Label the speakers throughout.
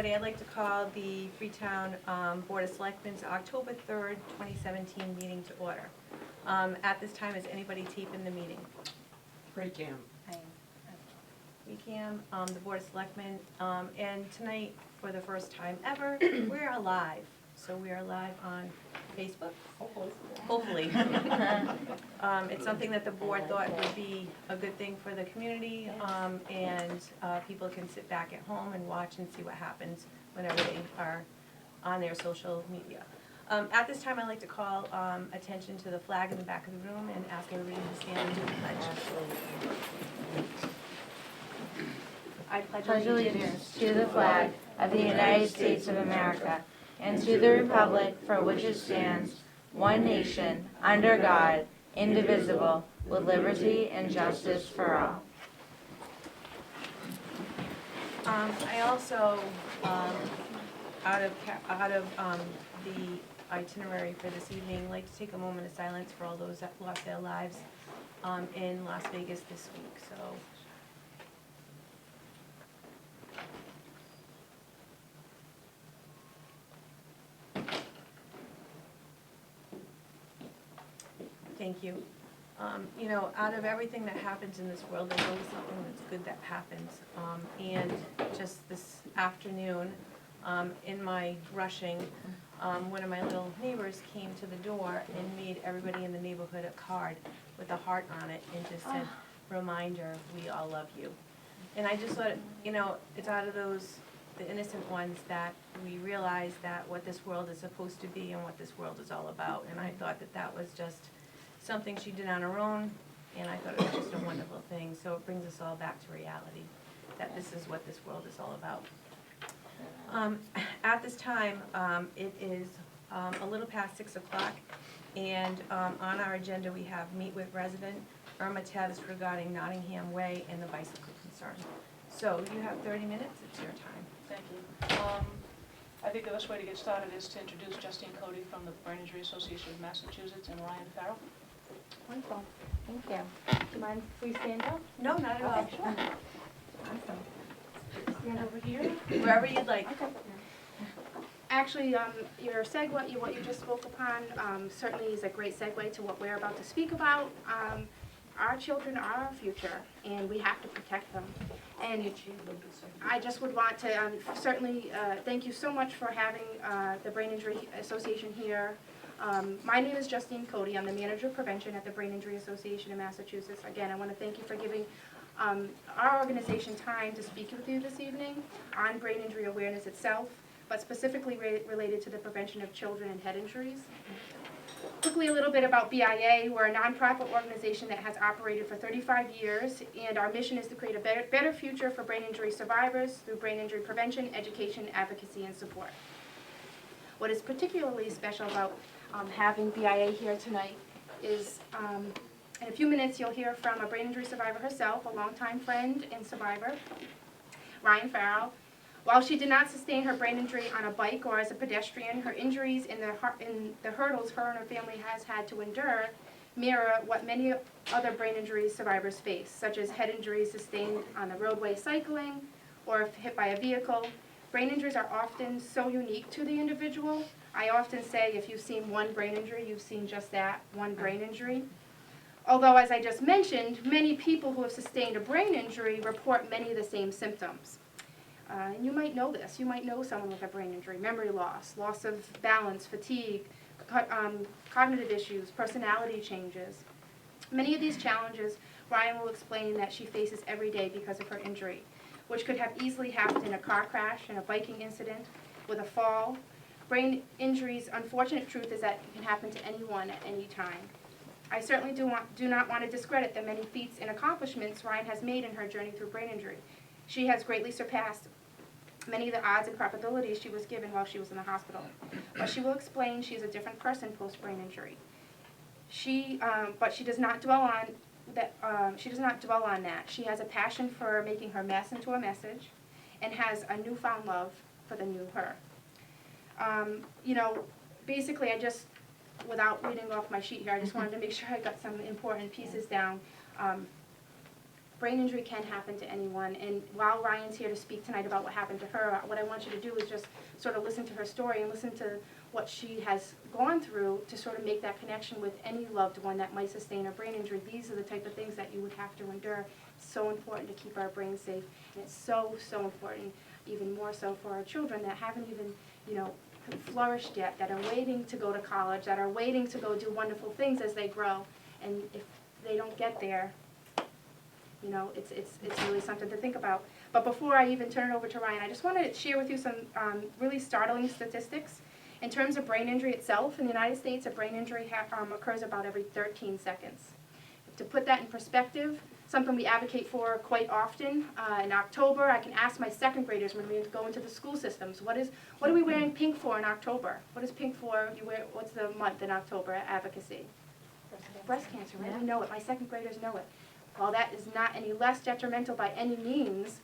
Speaker 1: I'd like to call the Freetown Board of Selectmen's October 3rd, 2017 meeting to order. At this time, is anybody taping the meeting?
Speaker 2: Freetown.
Speaker 1: We can, the Board of Selectmen, and tonight, for the first time ever, we're live. So we are live on Facebook. Hopefully. It's something that the board thought would be a good thing for the community, and people can sit back at home and watch and see what happens whenever they are on their social media. At this time, I'd like to call attention to the flag in the back of the room and ask everybody to stand and do the pledge. I
Speaker 3: Pledge allegiance to the flag of the United States of America and to the republic for which it stands, one nation, under God, indivisible, with liberty and justice for all.
Speaker 1: I also, out of the itinerary for this evening, like to take a moment of silence for all those that lost their lives in Las Vegas this week. So. Thank you. You know, out of everything that happens in this world, there's always something that's good that happens. And just this afternoon, in my rushing, one of my little neighbors came to the door and made everybody in the neighborhood a card with a heart on it and just said, "Reminder, we all love you." And I just thought, you know, it's out of those, the innocent ones, that we realize that what this world is supposed to be and what this world is all about. And I thought that that was just something she did on her own, and I thought it was just a wonderful thing. So it brings us all back to reality, that this is what this world is all about. At this time, it is a little past 6 o'clock, and on our agenda we have meet with resident Irma Teves regarding Nottingham Way and the bicycle concern. So you have 30 minutes, it's your time.
Speaker 4: Thank you. I think the best way to get started is to introduce Justine Cody from the Brain Injury Association of Massachusetts and Ryan Farrell.
Speaker 3: Wonderful. Thank you. Do you mind if we stand up?
Speaker 1: No, not at all.
Speaker 3: Sure. Awesome. Stand over here.
Speaker 1: Wherever you'd like.
Speaker 3: Okay.
Speaker 5: Actually, your segue, what you just spoke upon, certainly is a great segue to what we're about to speak about. Our children are our future, and we have to protect them. And I just would want to certainly thank you so much for having the Brain Injury Association here. My name is Justine Cody. I'm the Manager of Prevention at the Brain Injury Association of Massachusetts. Again, I want to thank you for giving our organization time to speak with you this evening on brain injury awareness itself, but specifically related to the prevention of children and head injuries. Quickly, a little bit about BIA. We're a nonprofit organization that has operated for 35 years, and our mission is to create a better future for brain injury survivors through brain injury prevention, education, advocacy, and support. What is particularly special about having BIA here tonight is in a few minutes you'll hear from a brain injury survivor herself, a longtime friend and survivor, Ryan Farrell. While she did not sustain her brain injury on a bike or as a pedestrian, her injuries and the hurdles her and her family has had to endure mirror what many other brain injury survivors face, such as head injuries sustained on the roadway cycling or if hit by a vehicle. Brain injuries are often so unique to the individual. I often say if you've seen one brain injury, you've seen just that, one brain injury. Although, as I just mentioned, many people who have sustained a brain injury report many of the same symptoms. And you might know this. You might know someone with a brain injury: memory loss, loss of balance, fatigue, cognitive issues, personality changes. Many of these challenges, Ryan will explain that she faces every day because of her injury, which could have easily happened in a car crash, in a biking incident, with a fall. Brain injuries, unfortunate truth is that it can happen to anyone at any time. I certainly do not want to discredit the many feats and accomplishments Ryan has made in her journey through brain injury. She has greatly surpassed many of the odds and probabilities she was given while she was in the hospital. But she will explain she is a different person post-brain injury. But she does not dwell on that. She does not dwell on that. She has a passion for making her mess into a message, and has a newfound love for the new her. You know, basically, without reading off my sheet here, I just wanted to make sure I got some important pieces down. brain injury can happen to anyone, and while Ryan's here to speak tonight about what happened to her, what I want you to do is just sort of listen to her story and listen to what she has gone through to sort of make that connection with any loved one that might sustain a brain injury. These are the type of things that you would have to endure. It's so important to keep our brains safe, and it's so, so important, even more so for our children that haven't even, flourished yet, that are waiting to go to college, that are waiting to go do wonderful things as they grow. And if they don't get there, it's really something to think about. But before I even turn it over to Ryan, I just want to share with you some really startling statistics. In terms of brain injury itself, in the United States, a brain injury occurs about every 13 seconds. To put that in perspective, something we advocate for quite often, in October, I can ask my second graders when we go into the school systems, what are we wearing pink for in October? What is pink for? What's the month in October at advocacy? Breast cancer, right? We know it. My second graders know it. While that is not any less detrimental by any means,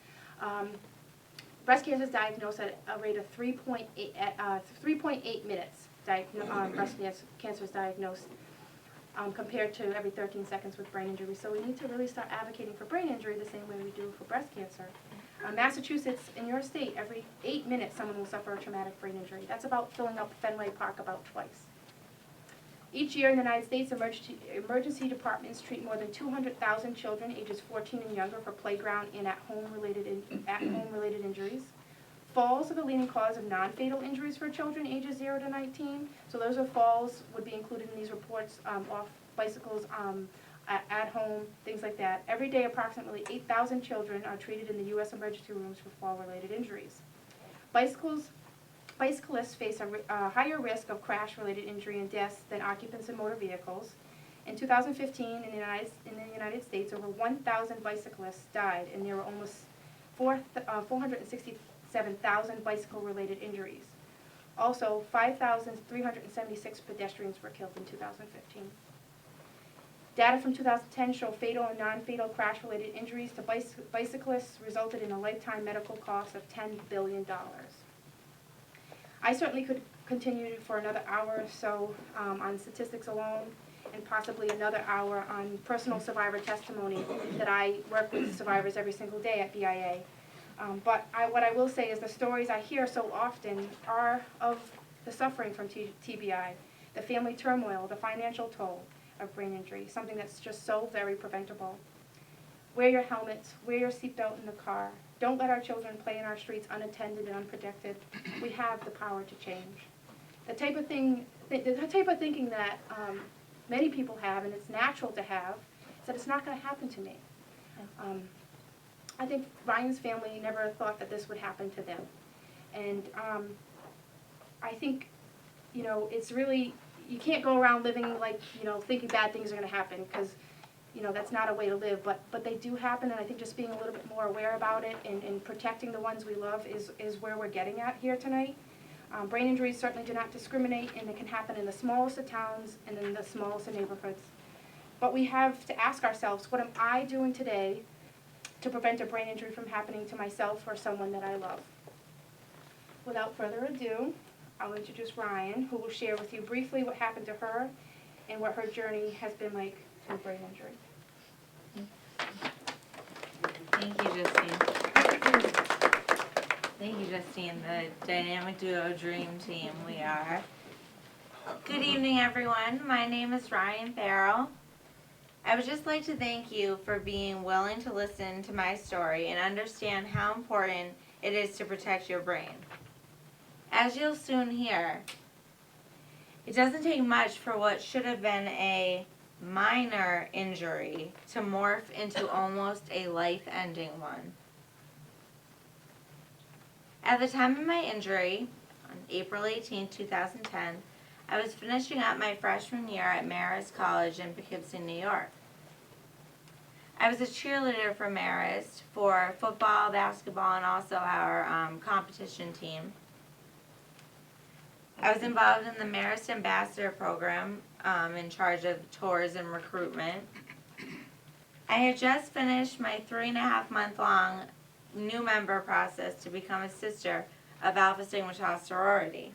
Speaker 5: breast cancer is diagnosed at a rate of 3.8 minutes. Breast cancer is diagnosed compared to every 13 seconds with brain injury. So we need to really start advocating for brain injury the same way we do for breast cancer. Massachusetts, in your state, every 8 minutes someone will suffer a traumatic brain injury. That's about filling up Fenway Park about twice. Each year in the United States, emergency departments treat more than 200,000 children ages 14 and younger for playground and at-home related injuries. Falls are the leading cause of non-fatal injuries for children ages 0 to 19. So those are falls would be included in these reports, off bicycles, at home, things like that. Every day, approximately 8,000 children are treated in the U.S. emergency rooms for fall-related injuries. Bicyclists face a higher risk of crash-related injury and deaths than occupants in motor vehicles. In 2015, in the United States, over 1,000 bicyclists died, and there were almost 467,000 bicycle-related injuries. Also, 5,376 pedestrians were killed in 2015. Data from 2010 show fatal and non-fatal crash-related injuries to bicyclists resulted in a lifetime medical cost of $10 billion. I certainly could continue for another hour or so on statistics alone, and possibly another hour on personal survivor testimony that I work with survivors every single day at BIA. But what I will say is the stories I hear so often are of the suffering from TBI, the family turmoil, the financial toll of brain injury, something that's just so very preventable. Wear your helmets, wear your seatbelt in the car. Don't let our children play in our streets unattended and unprotected. We have the power to change. The type of thinking that many people have, and it's natural to have, is that it's not going to happen to me. I think Ryan's family never thought that this would happen to them. And I think, it's really, you can't go around living like, thinking bad things are going to happen, because that's not a way to live, but they do happen, and I think just being a little bit more aware about it and protecting the ones we love is where we're getting at here tonight. Brain injuries certainly do not discriminate, and it can happen in the smallest of towns and in the smallest of neighborhoods. But we have to ask ourselves, what am I doing today to prevent a brain injury from happening to myself or someone that I love? Without further ado, I'll introduce Ryan, who will share with you briefly what happened to her and what her journey has been like through brain injury.
Speaker 3: Thank you, Justine. Thank you, Justine, the dynamic duo dream team we are. Good evening, everyone. My name is Ryan Farrell. I would just like to thank you for being willing to listen to my story and understand how important it is to protect your brain. As you'll soon hear, it doesn't take much for what should have been a minor injury to morph into almost a life-ending one. At the time of my injury, on April 18, 2010, I was finishing up my freshman year at Marist College in Poughkeepsie, New York. I was a cheerleader for Marist for football, basketball, and also our competition team. I was involved in the Marist Ambassador Program, in charge of tours and recruitment. I had just finished my 3.5-month-long new member process to become a sister of Alpha Sigma Tau sorority.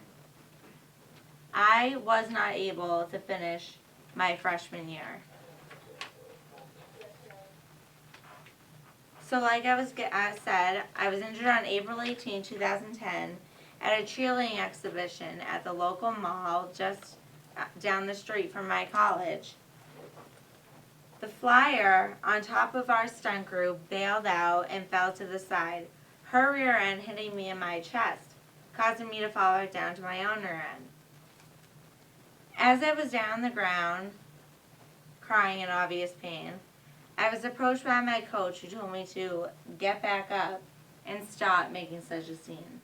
Speaker 3: I was not able to finish my freshman year. So like I said, I was injured on April 18, 2010 at a cheerleading exhibition at the local mall just down the street from my college. The flyer on top of our stunt group bailed out and fell to the side, her rear end hitting me in my chest, causing me to fall back down to my own rear end. As I was down on the ground, crying in obvious pain, I was approached by my coach, who told me to get back up and stop making such a scene.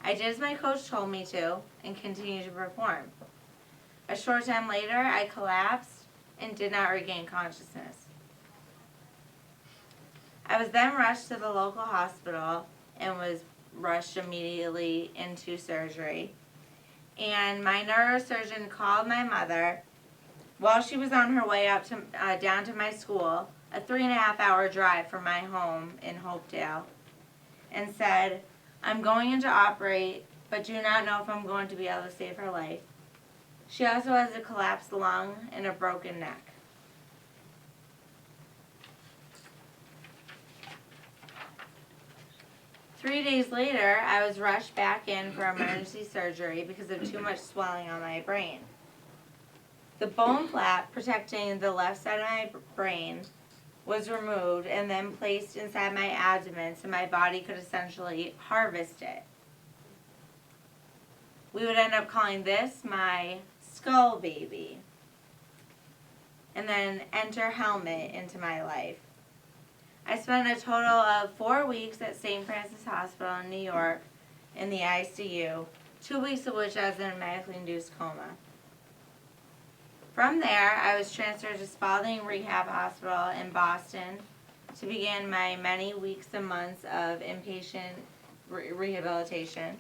Speaker 3: I did as my coach told me to and continued to perform. A short time later, I collapsed and did not regain consciousness. I was then rushed to the local hospital and was rushed immediately into surgery. And my neurosurgeon called my mother while she was on her way up to down to my school, a 3.5-hour drive from my home in Hopedale, and said, "I'm going in to operate, but do not know if I'm going to be able to save her life. She also has a collapsed lung and a broken neck." Three days later, I was rushed back in for emergency surgery because of too much swelling on my brain. The bone flap protecting the left side of my brain was removed and then placed inside my abdomen so my body could essentially harvest it. We would end up calling this my skull baby. And then enter helmet into my life. I spent a total of 4 weeks at St. Francis Hospital in New York in the ICU, 2 weeks of which I was in a medically induced coma. From there, I was transferred to Spalding Rehab Hospital in Boston to begin my many weeks and months of inpatient rehabilitation.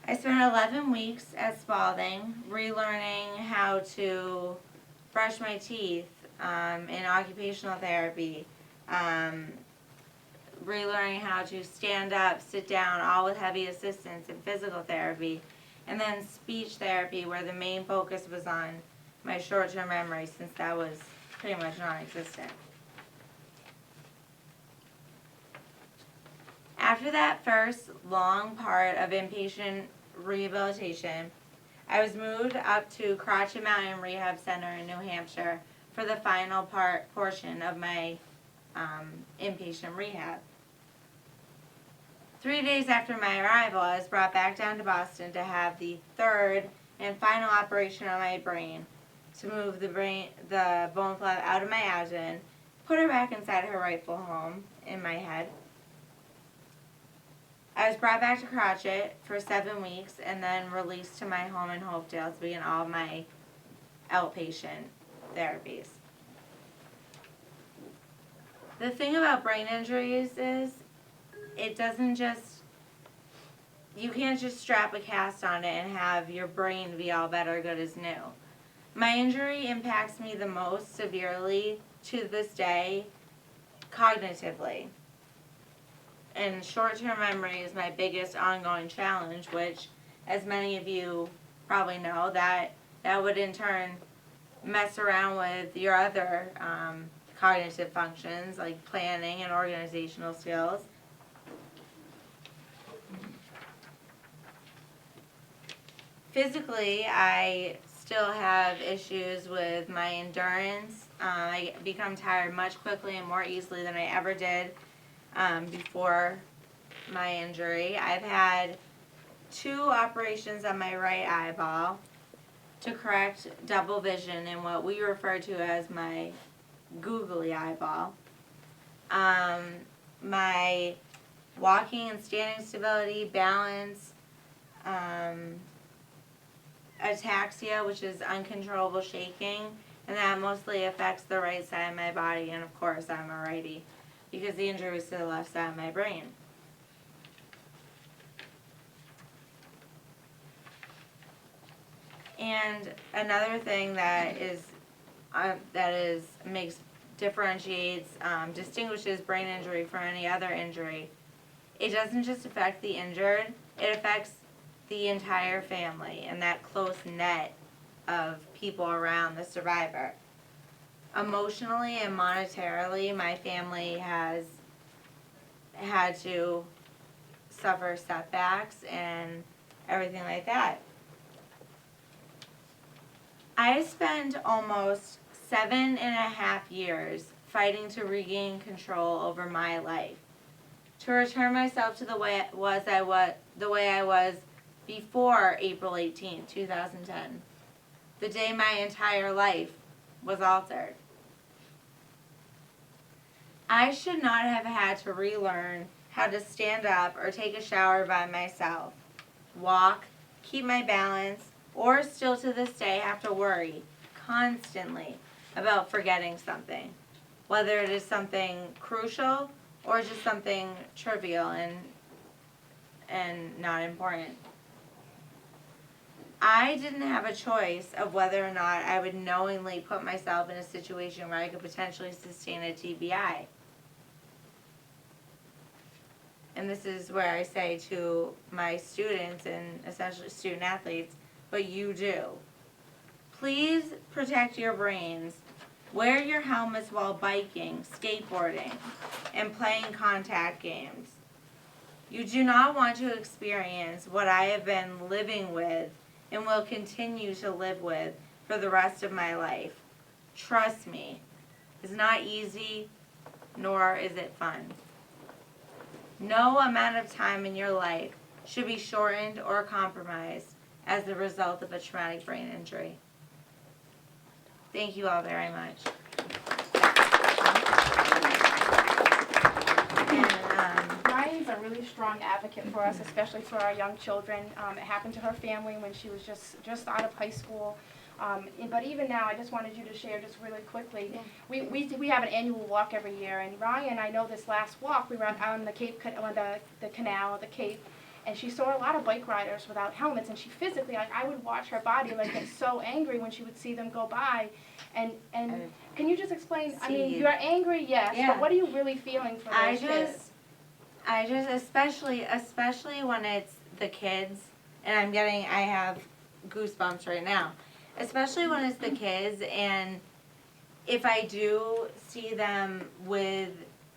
Speaker 3: I spent 11 weeks at Spalding relearning how to brush my teeth in occupational therapy, relearning how to stand up, sit down, all with heavy assistance in physical therapy, and then speech therapy, where the main focus was on my short-term memory, since that was pretty much non-existent. After that first long part of inpatient rehabilitation, I was moved up to Crotchet Mountain Rehab Center in New Hampshire for the final portion of my inpatient rehab. 3 days after my arrival, I was brought back down to Boston to have the third and final operation on my brain to move the bone flap out of my abdomen, put her back inside her rightful home in my head. I was brought back to Crotchet for 7 weeks and then released to my home in Hopedale to begin all of my outpatient therapies. The thing about brain injuries is it doesn't just, you can't just strap a cast on it and have your brain be all better good as new. My injury impacts me the most severely to this day cognitively. And short-term memory is my biggest ongoing challenge, which, as many of you probably know, that would in turn mess around with your other cognitive functions like planning and organizational skills. Physically, I still have issues with my endurance. I become tired much quickly and more easily than I ever did before my injury. I've had 2 operations on my right eyeball to correct double vision in what we refer to as my googly eyeball. My walking and standing stability, balance, ataxia, which is uncontrollable shaking, and that mostly affects the right side of my body, and of course I'm a righty because the injury was to the left side of my brain. And another thing that distinguishes brain injury from any other injury, it doesn't just affect the injured, it affects the entire family and that close net of people around the survivor. emotionally and monetarily, my family has had to suffer setbacks and everything like that. I spent almost 7.5 years fighting to regain control over my life, to return myself to the way I was before April 18, 2010, the day my entire life was altered. I should not have had to relearn how to stand up or take a shower by myself, walk, keep my balance, or still to this day have to worry constantly about forgetting something, whether it is something crucial or just something trivial and not important. I didn't have a choice of whether or not I would knowingly put myself in a situation where I could potentially sustain a TBI. And this is where I say to my students and essentially student athletes, but you do. Please protect your brains. Wear your helmets while biking, skateboarding, and playing contact games. You do not want to experience what I have been living with and will continue to live with for the rest of my life. Trust me, it's not easy, nor is it fun. No amount of time in your life should be shortened or compromised as the result of a traumatic brain injury. Thank you all very much.
Speaker 5: Ryan's a really strong advocate for us, especially for our young children. It happened to her family when she was just out of high school. But even now, I just wanted you to share just really quickly.
Speaker 3: Yeah.
Speaker 5: We have an annual walk every year, and Ryan, I know this last walk, we were out on the Cape, on the canal, the Cape, and she saw a lot of bike riders without helmets, and she physically, like, I would watch her body like get so angry when she would see them go by. And can you just explain? I mean, you're angry, yes,
Speaker 3: Yeah.
Speaker 5: but what are you really feeling for those kids?
Speaker 3: I just, especially when it's the kids, and I have goosebumps right now. Especially when it's the kids, and if I do see them with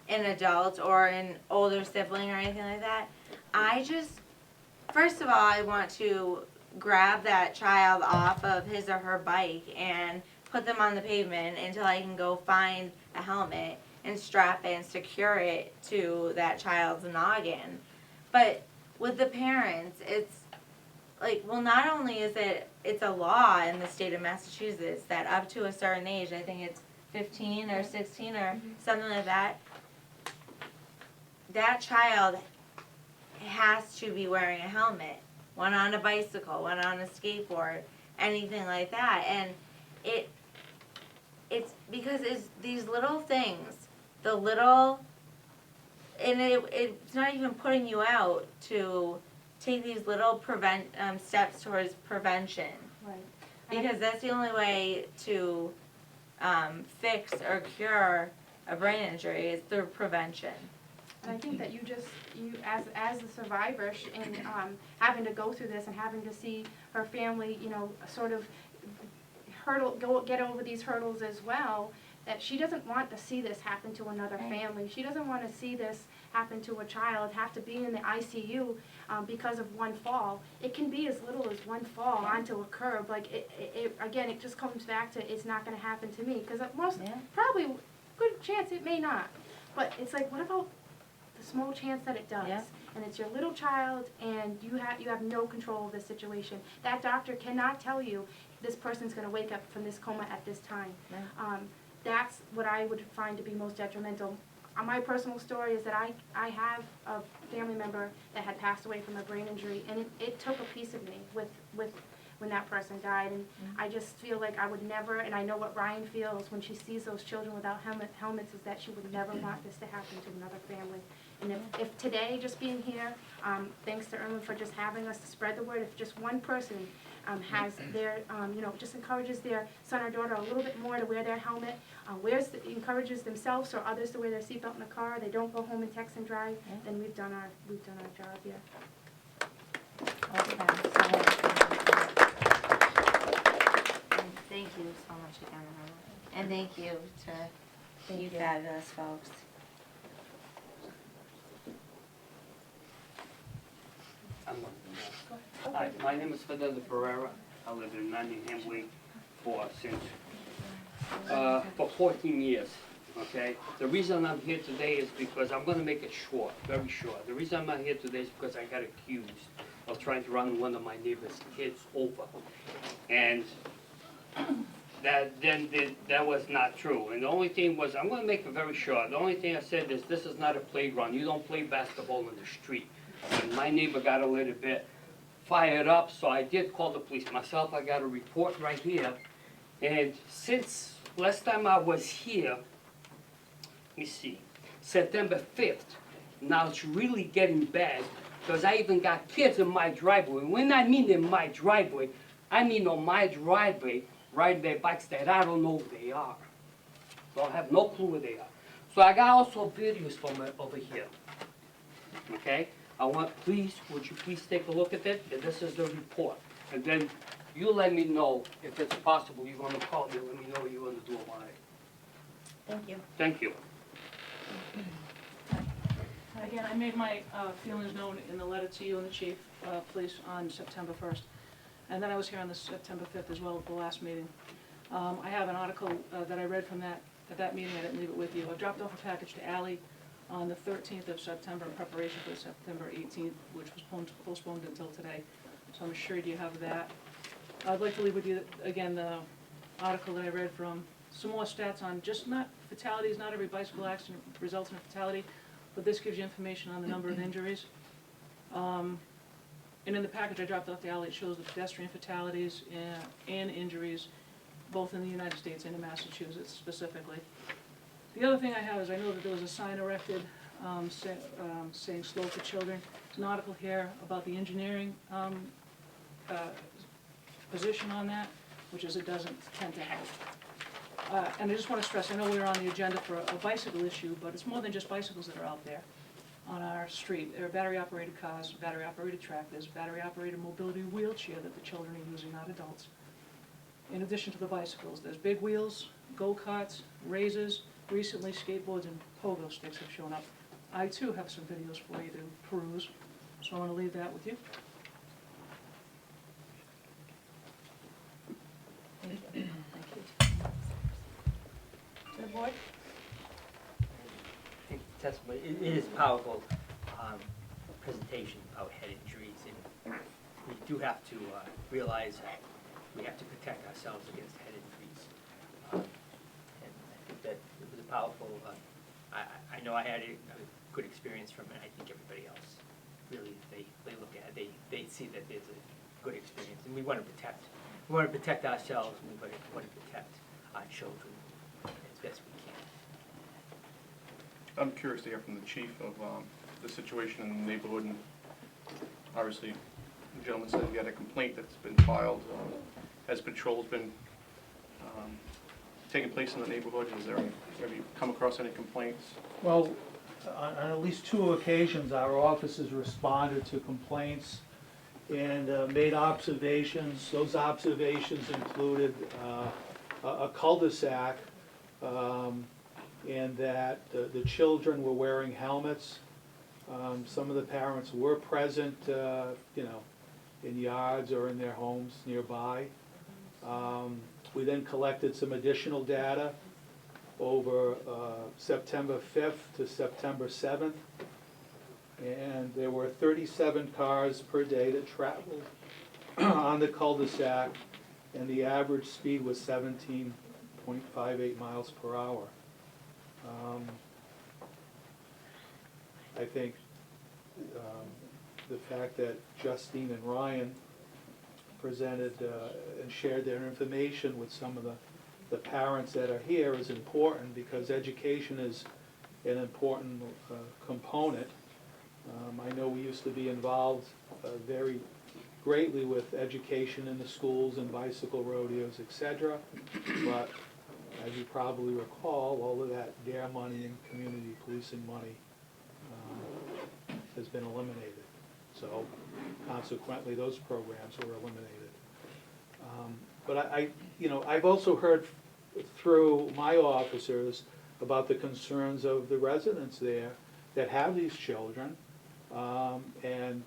Speaker 3: an adult or an older sibling or anything like that, first of all, I want to grab that child off of his or her bike and put them on the pavement until I can go find a helmet and strap it and secure it to that child's noggin. But with the parents, it's like, well, not only is it's a law in the state of Massachusetts that up to a certain age, I think it's 15 or 16 or something like that, that child has to be wearing a helmet, one on a bicycle, one on a skateboard, anything like that. And it's because it's these little things, it's not even putting you out to take these little steps towards prevention.
Speaker 5: Right.
Speaker 3: Because that's the only way to fix or cure a brain injury is through prevention.
Speaker 5: And I think that you as a survivor, and having to go through this and having to see her family, sort of get over these hurdles as well, that she doesn't want to see this happen to another family. She doesn't want to see this happen to a child, have to be in the ICU because of one fall. It can be as little as one fall onto a curb. Like, again, it just comes back to it's not going to happen to me. Because probably, good chance it may not. But it's like, what about the small chance that it does?
Speaker 3: Yeah.
Speaker 5: And it's your little child, and you have no control of the situation. That doctor cannot tell you this person's going to wake up from this coma at this time.
Speaker 3: Yeah.
Speaker 5: That's what I would find to be most detrimental. My personal story is that I have a family member that had passed away from a brain injury, and it took a piece of me with when that person died. And I just feel like I would never, and I know what Ryan feels when she sees those children without helmets, is that she would never want this to happen to another family. And if today, just being here, thanks to Irma for just having us to spread the word, if just one person has their, just encourages their son or daughter a little bit more to wear their helmet, encourages themselves or others to wear their seatbelt in the car, they don't go home and text and drive, then we've done our job here.
Speaker 3: Thank you so much again, Irma. And thank you to you fabulous folks.
Speaker 2: Hi, my name is Fernando Pereira. I live in Manningham Way for 14 years, okay? The reason I'm here today is because I'm gonna make it short, very short. The reason I'm not here today is because I got accused of trying to run one of my neighbor's kids over. And that was not true. And the only thing was, I'm gonna make it very short. The only thing I said is, this is not a playground. You don't play basketball in the street. And my neighbor got a little bit fired up, so I did call the police myself. I got a report right here. And since last time I was here, let me see, September 5th, now it's really getting bad, because I even got kids in my driveway. When I mean in my driveway, I mean on my driveway, riding their bikes that I don't know who they are. So I have no clue who they are. So I got also videos from over here, okay? Would you please take a look at it? And this is the report. And then you let me know if it's possible. You're gonna call me, let me know what you're gonna do about it.
Speaker 1: Thank you.
Speaker 2: Thank you.
Speaker 4: Again, I made my feelings known in the letter to you and the chief of police on September 1st. And then I was here on the September 5th as well at the last meeting. I have an article that I read from at that meeting. I didn't leave it with you. I dropped off a package to Ally on the 13th of September in preparation for the September 18th, which was postponed until today. So I'm assured you have that. I'd like to leave with you, again, the article that I read from, some more stats on just not fatalities. Not every bicycle accident results in a fatality, but this gives you information on the number of injuries. And in the package I dropped off the alley, it shows the pedestrian fatalities and injuries, both in the United States and in Massachusetts specifically. The other thing I have is I know that there was a sign erected saying slow for children. There's an article here about the engineering position on that, which is it doesn't tend to help. And I just want to stress, I know we're on the agenda for a bicycle issue, but it's more than just bicycles that are out there on our street. There are battery-operated cars, battery-operated tractors, battery-operated mobility wheelchair that the children are using, not adults. In addition to the bicycles, there's big wheels, go-karts, razors, recently skateboards and pogo sticks have shown up. I too have some videos for you to peruse, so I want to leave that with you.
Speaker 1: Thank you. To the board?
Speaker 6: I think testimony, it is powerful presentation about head injuries, and we do have to realize that we have to protect ourselves against head injuries. And I think that it was a powerful, I know I had a good experience from it. I think everybody else really, they look at it, they see that there's a good experience, and we want to protect ourselves, and we want to protect our children as best we can.
Speaker 7: I'm curious to hear from the chief of the situation in the neighborhood, and obviously the gentleman said he had a complaint that's been filed. Has patrols been taking place in the neighborhood? Have you come across any complaints?
Speaker 8: Well, on at least 2 occasions, our officers responded to complaints and made observations. Those observations included a cul-de-sac, and that the children were wearing helmets. Some of the parents were present, in yards or in their homes nearby. We then collected some additional data over September 5th to September 7th. And there were 37 cars per day that traveled on the cul-de-sac, and the average speed was 17.58 miles per hour. I think the fact that Justine and Ryan presented and shared their information with some of the parents that are here is important, because education is an important component. I know we used to be involved very greatly with education in the schools and bicycle rodeos, etc. But as you probably recall, all of that DARE money and community policing money has been eliminated. So consequently, those programs were eliminated. But I've also heard through my officers about the concerns of the residents there that have these children. And,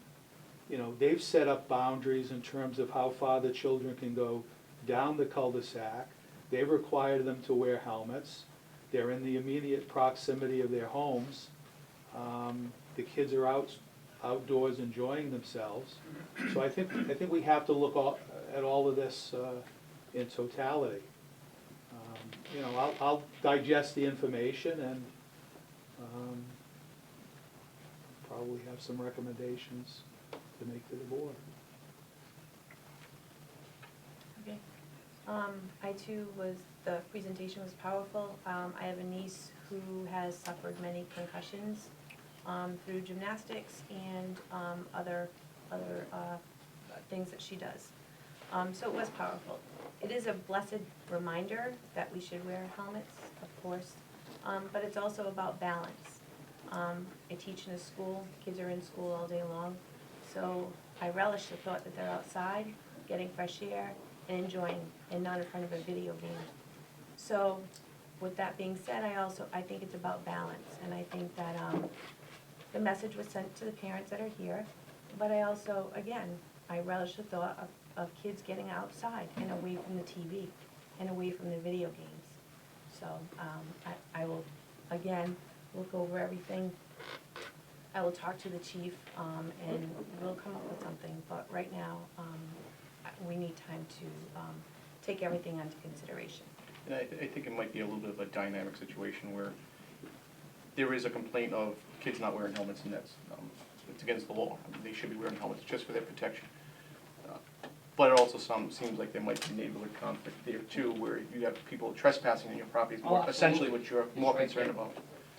Speaker 8: you know, they've set up boundaries in terms of how far the children can go down the cul-de-sac. They've required them to wear helmets. They're in the immediate proximity of their homes. The kids are outdoors enjoying themselves. So I think we have to look at all of this in totality. You know, I'll digest the information and probably have some recommendations to make to the board.
Speaker 1: Okay. I too the presentation was powerful. I have a niece who has suffered many concussions through gymnastics and other things that she does. So it was powerful. It is a blessed reminder that we should wear helmets, of course, but it's also about balance. I teach in a school, kids are in school all day long, so I relish the thought that they're outside, getting fresh air, and enjoying, and not in front of a video game. So, with that being said, I think it's about balance, and I think that the message was sent to the parents that are here, but I also, again, I relish the thought of kids getting outside and away from the TV and away from the video games. So, I will, again, look over everything. I will talk to the chief, and we'll come up with something, but right now, we need time to take everything under consideration.
Speaker 7: And I think it might be a little bit of a dynamic situation where there is a complaint of kids not wearing helmets, and that's, it's against the law. I mean, they should be wearing helmets just for their protection. But it also seems like there might be neighborhood conflict there too, where you have people trespassing on your property,
Speaker 2: Oh,
Speaker 7: essentially what you're more
Speaker 2: It's right
Speaker 7: concerned
Speaker 2: there.
Speaker 7: about.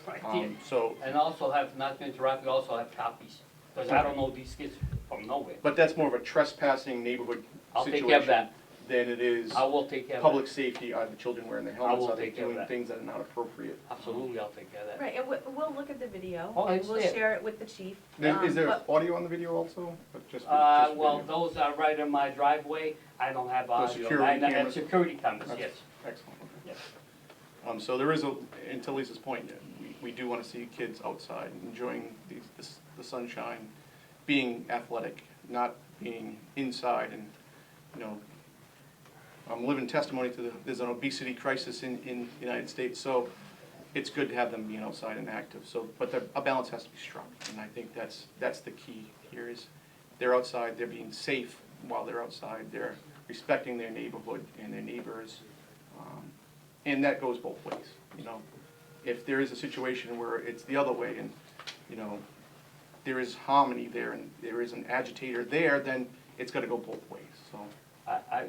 Speaker 2: Right there.
Speaker 7: So,
Speaker 2: And also have, not to interrupt, you also have copies, because I don't know these kids from nowhere.
Speaker 7: but that's more of a trespassing neighborhood
Speaker 2: I'll take care of
Speaker 7: situation
Speaker 2: that.
Speaker 7: than it is
Speaker 2: I will take care of that.
Speaker 7: public safety. Are the children wearing their
Speaker 2: I
Speaker 7: helmets?
Speaker 2: will
Speaker 7: Are they
Speaker 2: take care of
Speaker 7: doing
Speaker 2: that.
Speaker 7: things that are not appropriate?
Speaker 2: Absolutely, I'll take care of that.
Speaker 1: Right, and we'll look at the video,
Speaker 2: Oh, I
Speaker 1: and we'll
Speaker 2: see it.
Speaker 1: share it with the chief.
Speaker 7: Then, is there
Speaker 1: But-
Speaker 7: audio on the video also? Or just
Speaker 2: Well,
Speaker 7: video?
Speaker 2: those are right in my driveway, I don't have audio.
Speaker 7: security
Speaker 2: And
Speaker 7: cameras?
Speaker 2: security cameras,
Speaker 7: That's
Speaker 2: yes,
Speaker 7: Excellent.
Speaker 2: yes.
Speaker 7: So there is and to Lisa's point, we do want to see kids outside enjoying the sunshine, being athletic, not being inside and, you know, living testimony to there's an obesity crisis in the United States, so it's good to have them being outside and active. So, but a balance has to be struck, and I think that's the key here is they're outside, they're being safe while they're outside, they're respecting their neighborhood and their neighbors, and that goes both ways, you know. If there is a situation where it's the other way and, you know, there is harmony there and there is an agitator there, then it's gotta go both ways, so.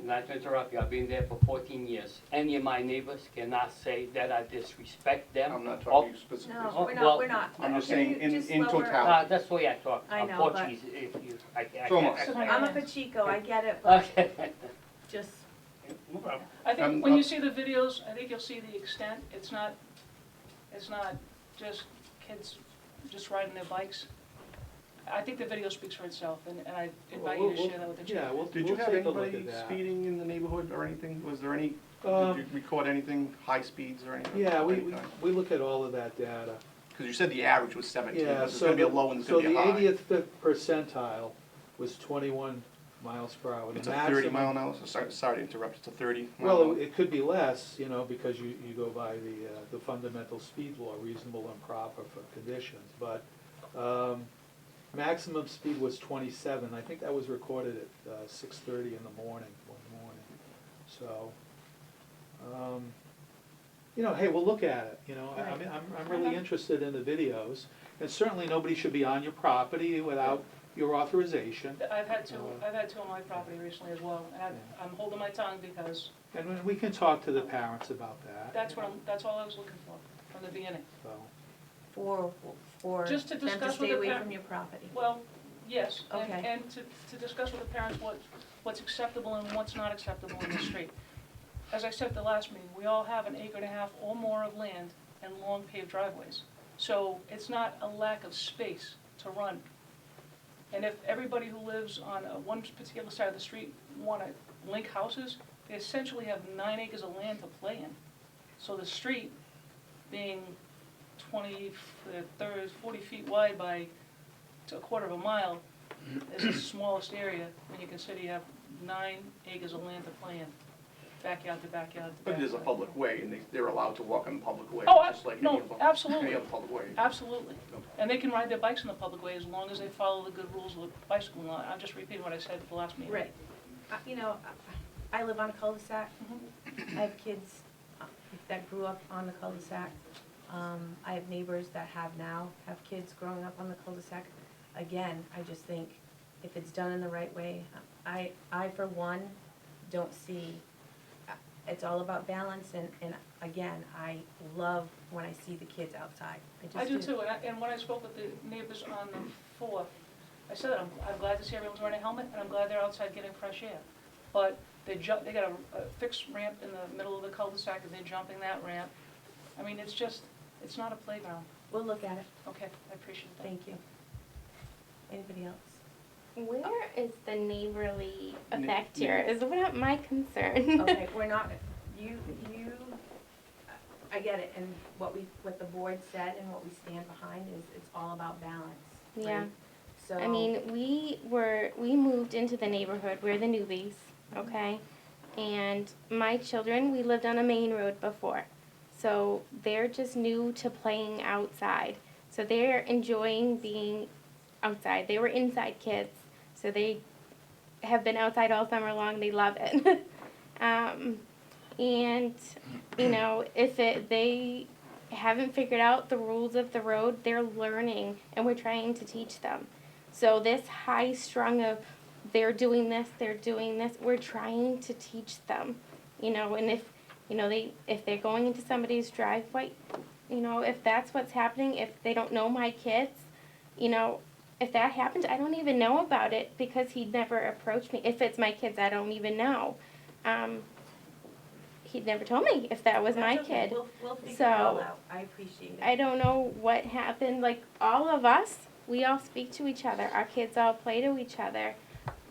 Speaker 2: Not to interrupt you, I've been there for 14 years. Any of my neighbors cannot say that I disrespect them.
Speaker 7: I'm not talking to you specifically.
Speaker 1: No,
Speaker 2: Oh,
Speaker 1: we're
Speaker 2: well,
Speaker 1: not, we're not.
Speaker 7: I'm just
Speaker 1: Can
Speaker 7: saying
Speaker 1: you
Speaker 7: in
Speaker 1: just
Speaker 7: in
Speaker 1: lower-
Speaker 7: totality.
Speaker 2: That's the way I talk.
Speaker 1: I
Speaker 2: I'm
Speaker 1: know, but-
Speaker 2: Portuguese, if you, I
Speaker 7: So am I.
Speaker 1: I'm a Pacheco, I get it, but
Speaker 2: Okay.
Speaker 1: just,
Speaker 2: No problem.
Speaker 4: I think
Speaker 7: Um,
Speaker 4: when you see the videos, I think you'll see the extent. It's not just kids just riding their bikes. I think the video speaks for itself, and I invite you to share that with the chief.
Speaker 8: Yeah,
Speaker 7: Did you
Speaker 8: we'll
Speaker 7: have
Speaker 8: take a look
Speaker 7: anybody
Speaker 8: at that.
Speaker 7: speeding in the neighborhood or anything? Was there any,
Speaker 8: Um,
Speaker 7: did you record anything, high speeds or anything?
Speaker 8: Yeah, we look at all of that data.
Speaker 7: Because you said the average was 17,
Speaker 8: Yeah,
Speaker 7: but there's
Speaker 8: so
Speaker 7: gonna be a low and there's gonna be a high.
Speaker 8: So the 80th percentile was 21 miles per hour. The
Speaker 7: It's a
Speaker 8: maximum-
Speaker 7: 30 mile an hour, sorry to interrupt, it's a 30 mile an
Speaker 8: Well,
Speaker 7: hour.
Speaker 8: it could be less, you know, because you go by the fundamental speed law, reasonable and proper for conditions, but, maximum speed was 27, I think that was recorded at 6:30 in the morning, one morning, so, you know, hey, we'll look at it, you know, I mean, I'm really interested in the videos, and certainly nobody should be on your property without your authorization.
Speaker 4: I've had two on my property recently as well, and I'm holding my tongue because
Speaker 8: And we can talk to the parents about that.
Speaker 4: that's all I was looking for from the beginning.
Speaker 8: So,
Speaker 1: for
Speaker 4: Just to
Speaker 1: them to
Speaker 4: discuss
Speaker 1: stay
Speaker 4: with the
Speaker 1: away
Speaker 4: parent-
Speaker 1: from your property.
Speaker 4: Well, yes,
Speaker 1: Okay.
Speaker 4: and to discuss with the parents what's acceptable and what's not acceptable in the street. As I said at the last meeting, we all have an acre and a half or more of land and long paved driveways. So it's not a lack of space to run. And if everybody who lives on one particular side of the street want to link houses, they essentially have 9 acres of land to play in. So the street being 40 feet wide by to a quarter of a mile is the smallest area when you consider you have 9 acres of land to play in, backyard to backyard to
Speaker 7: But it is a
Speaker 4: backyard.
Speaker 7: public way, and they're allowed to walk on the public way,
Speaker 4: Oh,
Speaker 7: just like
Speaker 4: no,
Speaker 7: any other,
Speaker 4: absolutely.
Speaker 7: any other public way.
Speaker 4: Absolutely. And they can ride their bikes in the public way as long as they follow the good rules of the bicycle law. I'm just repeating what I said at the last meeting.
Speaker 1: Right. You know, I live on a cul-de-sac. I have kids that grew up on the cul-de-sac. I have neighbors that have kids growing up on the cul-de-sac. Again, I just think if it's done in the right way, I for one, don't see, it's all about balance, and again, I love when I see the kids outside.
Speaker 4: I do too, and when I spoke with the neighbors on the 4th, I said, I'm glad to see everyone's wearing a helmet, and I'm glad they're outside getting fresh air. But they got a fixed ramp in the middle of the cul-de-sac, and they're jumping that ramp. I mean, it's not a playground.
Speaker 1: We'll look at it.
Speaker 4: Okay, I appreciate that.
Speaker 1: Thank you. Anybody else?
Speaker 3: Where is the neighborly effect here? Is what my concern.
Speaker 1: Okay, we're not, I get it, and what the board said and what we stand behind is it's all about balance. right?
Speaker 3: Yeah.
Speaker 1: So.
Speaker 3: I mean, we moved into the neighborhood, we're the newbies, okay? And my children, we lived on a main road before. So they're just new to playing outside. So they're enjoying being outside. They were inside kids, so they have been outside all summer long, they love it. And, you know, they haven't figured out the rules of the road, they're learning, and we're trying to teach them. So this high strung of they're doing this, we're trying to teach them, you know, and if they're going into somebody's driveway, you know, if that's what's happening, if they don't know my kids, you know, if that happens, I don't even know about it because he'd never approached me. If it's my kids, I don't even know. He'd never told me if that was my
Speaker 1: That's okay.
Speaker 3: kid.
Speaker 1: We'll figure
Speaker 3: So,
Speaker 1: it all out. I appreciate it.
Speaker 3: I don't know what happened. Like, all of us, we all speak to each other. Our kids all play to each other.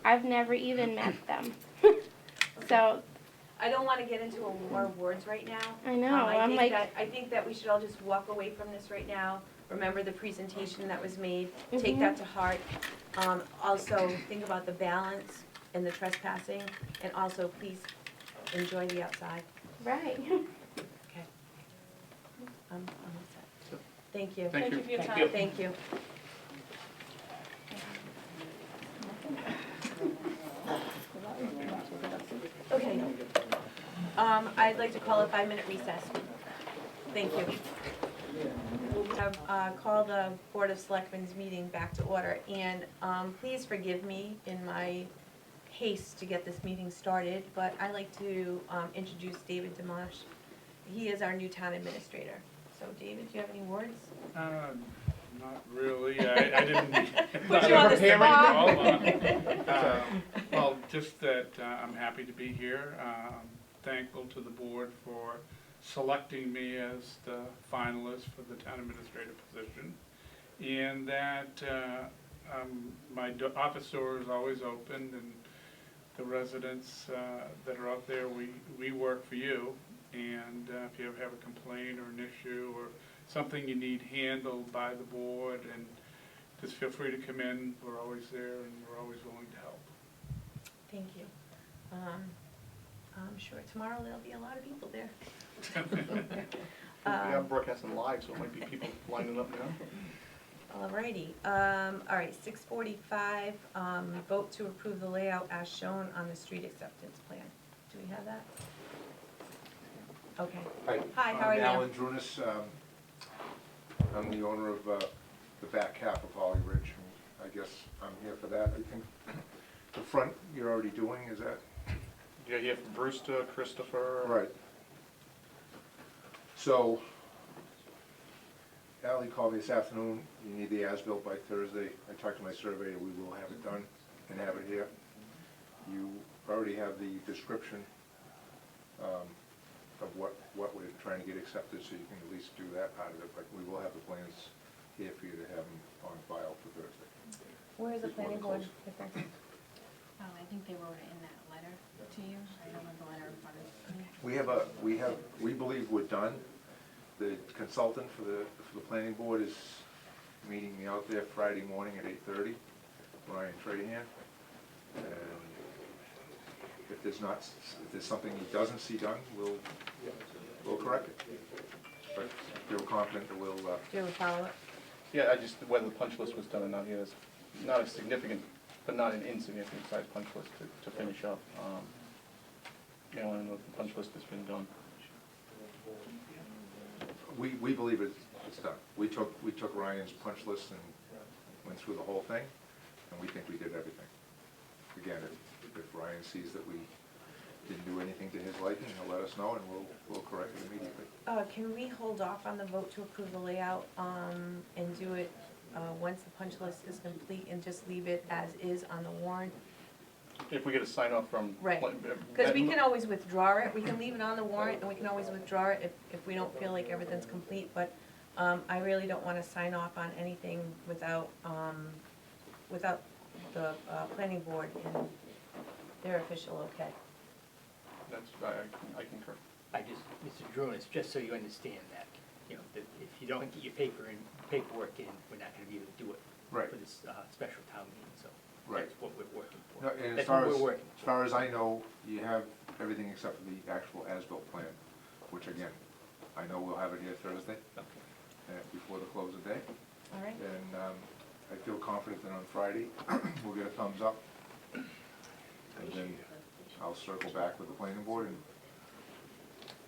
Speaker 3: I've never even met them. So,
Speaker 1: I don't wanna get into a war of words right now.
Speaker 3: I know,
Speaker 1: I think that we should all just walk away from this right now. Remember the presentation that was made, take that to heart. Also, think about the balance and the trespassing, and also please enjoy the outside.
Speaker 3: right.
Speaker 1: Okay. I'm all set. Thank you.
Speaker 7: Thank you.
Speaker 4: for your
Speaker 7: Thank
Speaker 4: time.
Speaker 7: you.
Speaker 1: Thank you. Okay. I'd like to call a 5-minute recess. Thank you. Call the Board of Selectmen's meeting back to order, and please forgive me in my haste to get this meeting started, but I'd like to introduce David Dimash. He is our new town administrator. So David, do you have any words?
Speaker 9: Not really, I didn't.
Speaker 1: Put you on the spot.
Speaker 9: Well, just that I'm happy to be here. Thankful to the board for selecting me as the finalist for the town administrator position. And that my office door is always open, and the residents that are out there, we work for you. And if you ever have a complaint or an issue or something you need handled by the board, and just feel free to come in. We're always there, and we're always willing to help.
Speaker 1: Thank you. I'm sure tomorrow there'll be a lot of people there.
Speaker 7: We have broadcasting live, so it might be people lining up now.
Speaker 1: Alrighty, all right, 6:45, vote to approve the layout as shown on the street acceptance plan. Do we have that? Okay. Hi, how are you?
Speaker 10: I'm Alan Drunas. I'm the owner of the back half of Holly Ridge. And I guess I'm here for that. I think the front you're already doing, is that?
Speaker 7: Yeah, you have Brewster, Christopher.
Speaker 10: Right. So, Ally called me this afternoon. You need the as-built by Thursday. I talked to my surveyor. We will have it done and have it here. You already have the description of what we're trying to get accepted, so you can at least do that part of it, but we will have the plans here for you to have them on file for Thursday.
Speaker 1: Where is the planning board?
Speaker 11: I think they wrote it in that letter to you. I don't have the letter in front of me.
Speaker 10: We believe we're done. The consultant for the planning board is meeting me out there Friday morning at 8:30, Ryan Trahan. And if there's something he doesn't see done, we'll correct it. But feel confident that we'll,
Speaker 1: Do you have a follow-up?
Speaker 7: Yeah, I just, whether the punch list was done or not, yeah, it's not a significant, but not an insignificant size punch list to finish up. You know, and the punch list has been done.
Speaker 10: we believe it's done. We took Ryan's punch list and went through the whole thing, and we think we did everything. Again, if Ryan sees that we didn't do anything to his liking, he'll let us know, and we'll correct it immediately.
Speaker 1: Can we hold off on the vote to approve the layout, and do it, once the punch list is complete, and just leave it as is on the warrant?
Speaker 7: If we get a sign off from.
Speaker 1: Right. Because we can always withdraw it, we can leave it on the warrant, and we can always withdraw it if we don't feel like everything's complete, but, I really don't wanna sign off on anything without the, planning board and their official okay.
Speaker 7: That's, I concur.
Speaker 6: I just, Mr. Dronis, just so you understand that, you know, that if you don't get your paperwork in, we're not gonna be able to do it.
Speaker 10: Right.
Speaker 6: For this, special town meeting, so
Speaker 10: Right.
Speaker 6: that's what we're working for.
Speaker 10: No, and
Speaker 6: That's what we're working
Speaker 10: as far as I know, you have everything except for the actual as-built plan, which again, I know we'll have it here Thursday, before the close of day.
Speaker 1: All right?
Speaker 10: And I feel confident that on Friday, we'll get a thumbs up. And then I'll circle back with the planning board and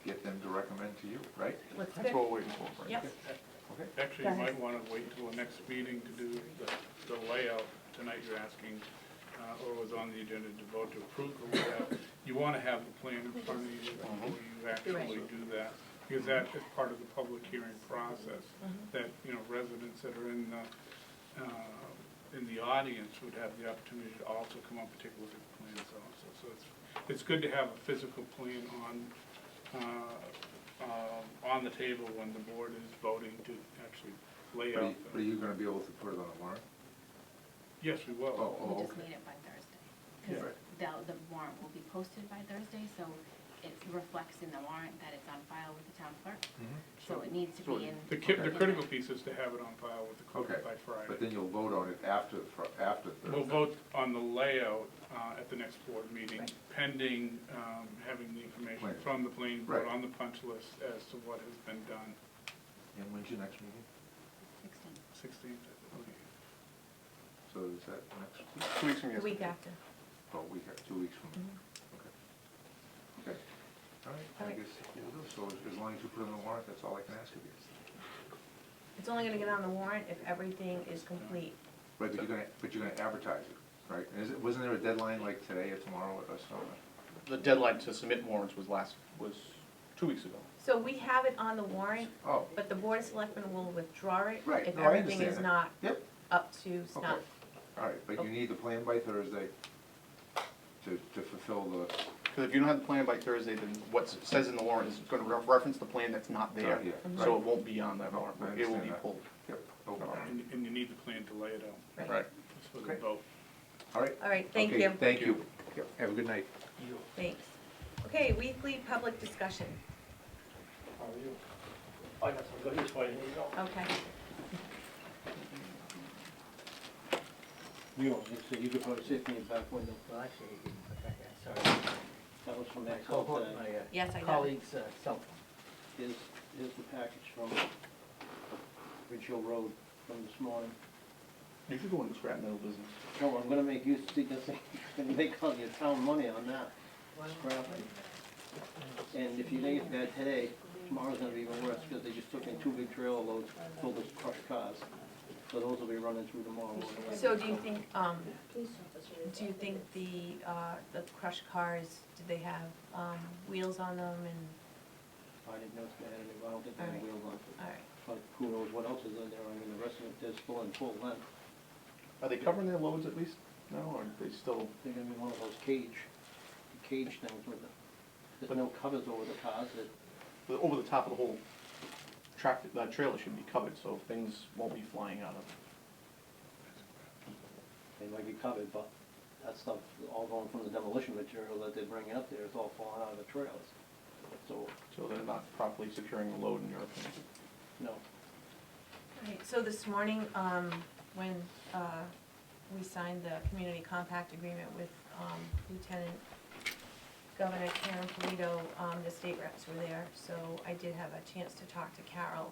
Speaker 10: get them to recommend to you, right?
Speaker 1: Looks
Speaker 7: That's
Speaker 1: good.
Speaker 7: what we're waiting for, right?
Speaker 1: Yep.
Speaker 10: Okay.
Speaker 9: Actually, you might wanna wait till the next meeting to do the layout. Tonight you're asking, or was on the agenda to vote to approve the layout. You wanna have the plan in front of you before you actually do that. Because that is part of the public hearing process, that, you know, residents that are in the audience would have the opportunity to also come up and take a look at the plans also. So it's good to have a physical plan on the table when the board is voting to actually lay out.
Speaker 10: But are you gonna be able to put it on the warrant?
Speaker 9: Yes, we will.
Speaker 10: Oh,
Speaker 11: We just
Speaker 10: okay.
Speaker 11: need it by Thursday.
Speaker 9: Yeah.
Speaker 11: Because the warrant will be posted by Thursday, so it reflects in the warrant that it's on file with the town clerk. So it needs to be in.
Speaker 9: The critical piece is to have it on file with the clerk
Speaker 10: Okay.
Speaker 9: by Friday.
Speaker 10: But then you'll vote on it after Thursday?
Speaker 9: We'll vote on the layout at the next board meeting, pending having the information
Speaker 10: Plan.
Speaker 9: from the planning board
Speaker 10: Right.
Speaker 9: on the punch list as to what has been done.
Speaker 10: And when's your next meeting?
Speaker 11: 16.
Speaker 9: 16th, I believe.
Speaker 10: So is that next week?
Speaker 7: 2 weeks from
Speaker 1: The
Speaker 7: yesterday.
Speaker 1: week after.
Speaker 10: Oh, 2 weeks from, okay. Okay, all
Speaker 1: All
Speaker 10: right, I
Speaker 1: right.
Speaker 10: guess, so as long as you put it on the warrant, that's all I can ask of you.
Speaker 1: It's only gonna get on the warrant if everything is complete.
Speaker 10: Right, but you're gonna advertise it, right? And wasn't there a deadline like today or tomorrow or something?
Speaker 7: The deadline to submit warrants was 2 weeks ago.
Speaker 1: So we have it on the warrant,
Speaker 10: Oh,
Speaker 1: but the board of selectmen will withdraw it
Speaker 10: Right,
Speaker 1: if
Speaker 10: no, I
Speaker 1: everything
Speaker 10: understand
Speaker 1: is
Speaker 10: that.
Speaker 1: not
Speaker 10: Yep.
Speaker 1: up to snuff.
Speaker 10: okay, all right, but you need the plan by Thursday to fulfill the,
Speaker 7: Because if you don't have the plan by Thursday, then what says in the warrant is gonna reference the plan that's not there.
Speaker 10: Yeah,
Speaker 7: So it won't be on that warrant,
Speaker 10: I
Speaker 7: it will
Speaker 10: understand
Speaker 7: be
Speaker 10: that.
Speaker 7: pulled.
Speaker 10: yep, no problem.
Speaker 9: And you need the plan to lay it out.
Speaker 1: Right.
Speaker 7: Right.
Speaker 9: So the
Speaker 10: Okay.
Speaker 9: vote.
Speaker 10: All right.
Speaker 1: All right, thank
Speaker 10: Okay,
Speaker 1: you.
Speaker 10: Thank you. Yep, have a good night.
Speaker 1: Thanks. Okay, weekly public discussion.
Speaker 2: How are you? I got some goodies for you.
Speaker 1: Okay.
Speaker 12: You could probably sit in the back window.
Speaker 6: Well, actually, I didn't put that there, sorry.
Speaker 12: That was from
Speaker 6: My
Speaker 12: that
Speaker 6: cohort,
Speaker 12: outside.
Speaker 6: my
Speaker 1: Yes, I got it.
Speaker 6: colleague's cell phone.
Speaker 12: Here's the package from Ridge Hill Road from this morning.
Speaker 7: You should go into scrap metal business.
Speaker 12: No, I'm gonna make you see this thing, and make all your town money on that. Scrap it. And if you think it's bad today, tomorrow's gonna be even worse, because they just took in 2 big trailer loads filled with crushed cars. So those will be running through tomorrow.
Speaker 1: So do you think the crushed cars, do they have, wheels on them and,
Speaker 12: I didn't know if they had any, I don't think they had
Speaker 1: Alright.
Speaker 12: wheels on.
Speaker 1: all right.
Speaker 12: But who knows what else is in there, I mean, the rest of it is full and full length.
Speaker 7: Are they covering their loads at least? No, or are they still?
Speaker 12: They're gonna be one of those cage things with there's no covers over the cars that,
Speaker 7: Over the top of the whole that trailer should be covered, so things won't be flying out of it.
Speaker 12: they might be covered, but that stuff, all going from the demolition material that they're bringing up there, it's all falling out of the trailers. So,
Speaker 7: So they're not properly securing the load in your opinion?
Speaker 12: no.
Speaker 1: Right, so this morning, when we signed the community compact agreement with Lieutenant Governor Karen Polito, the state reps were there, so I did have a chance to talk to Carol,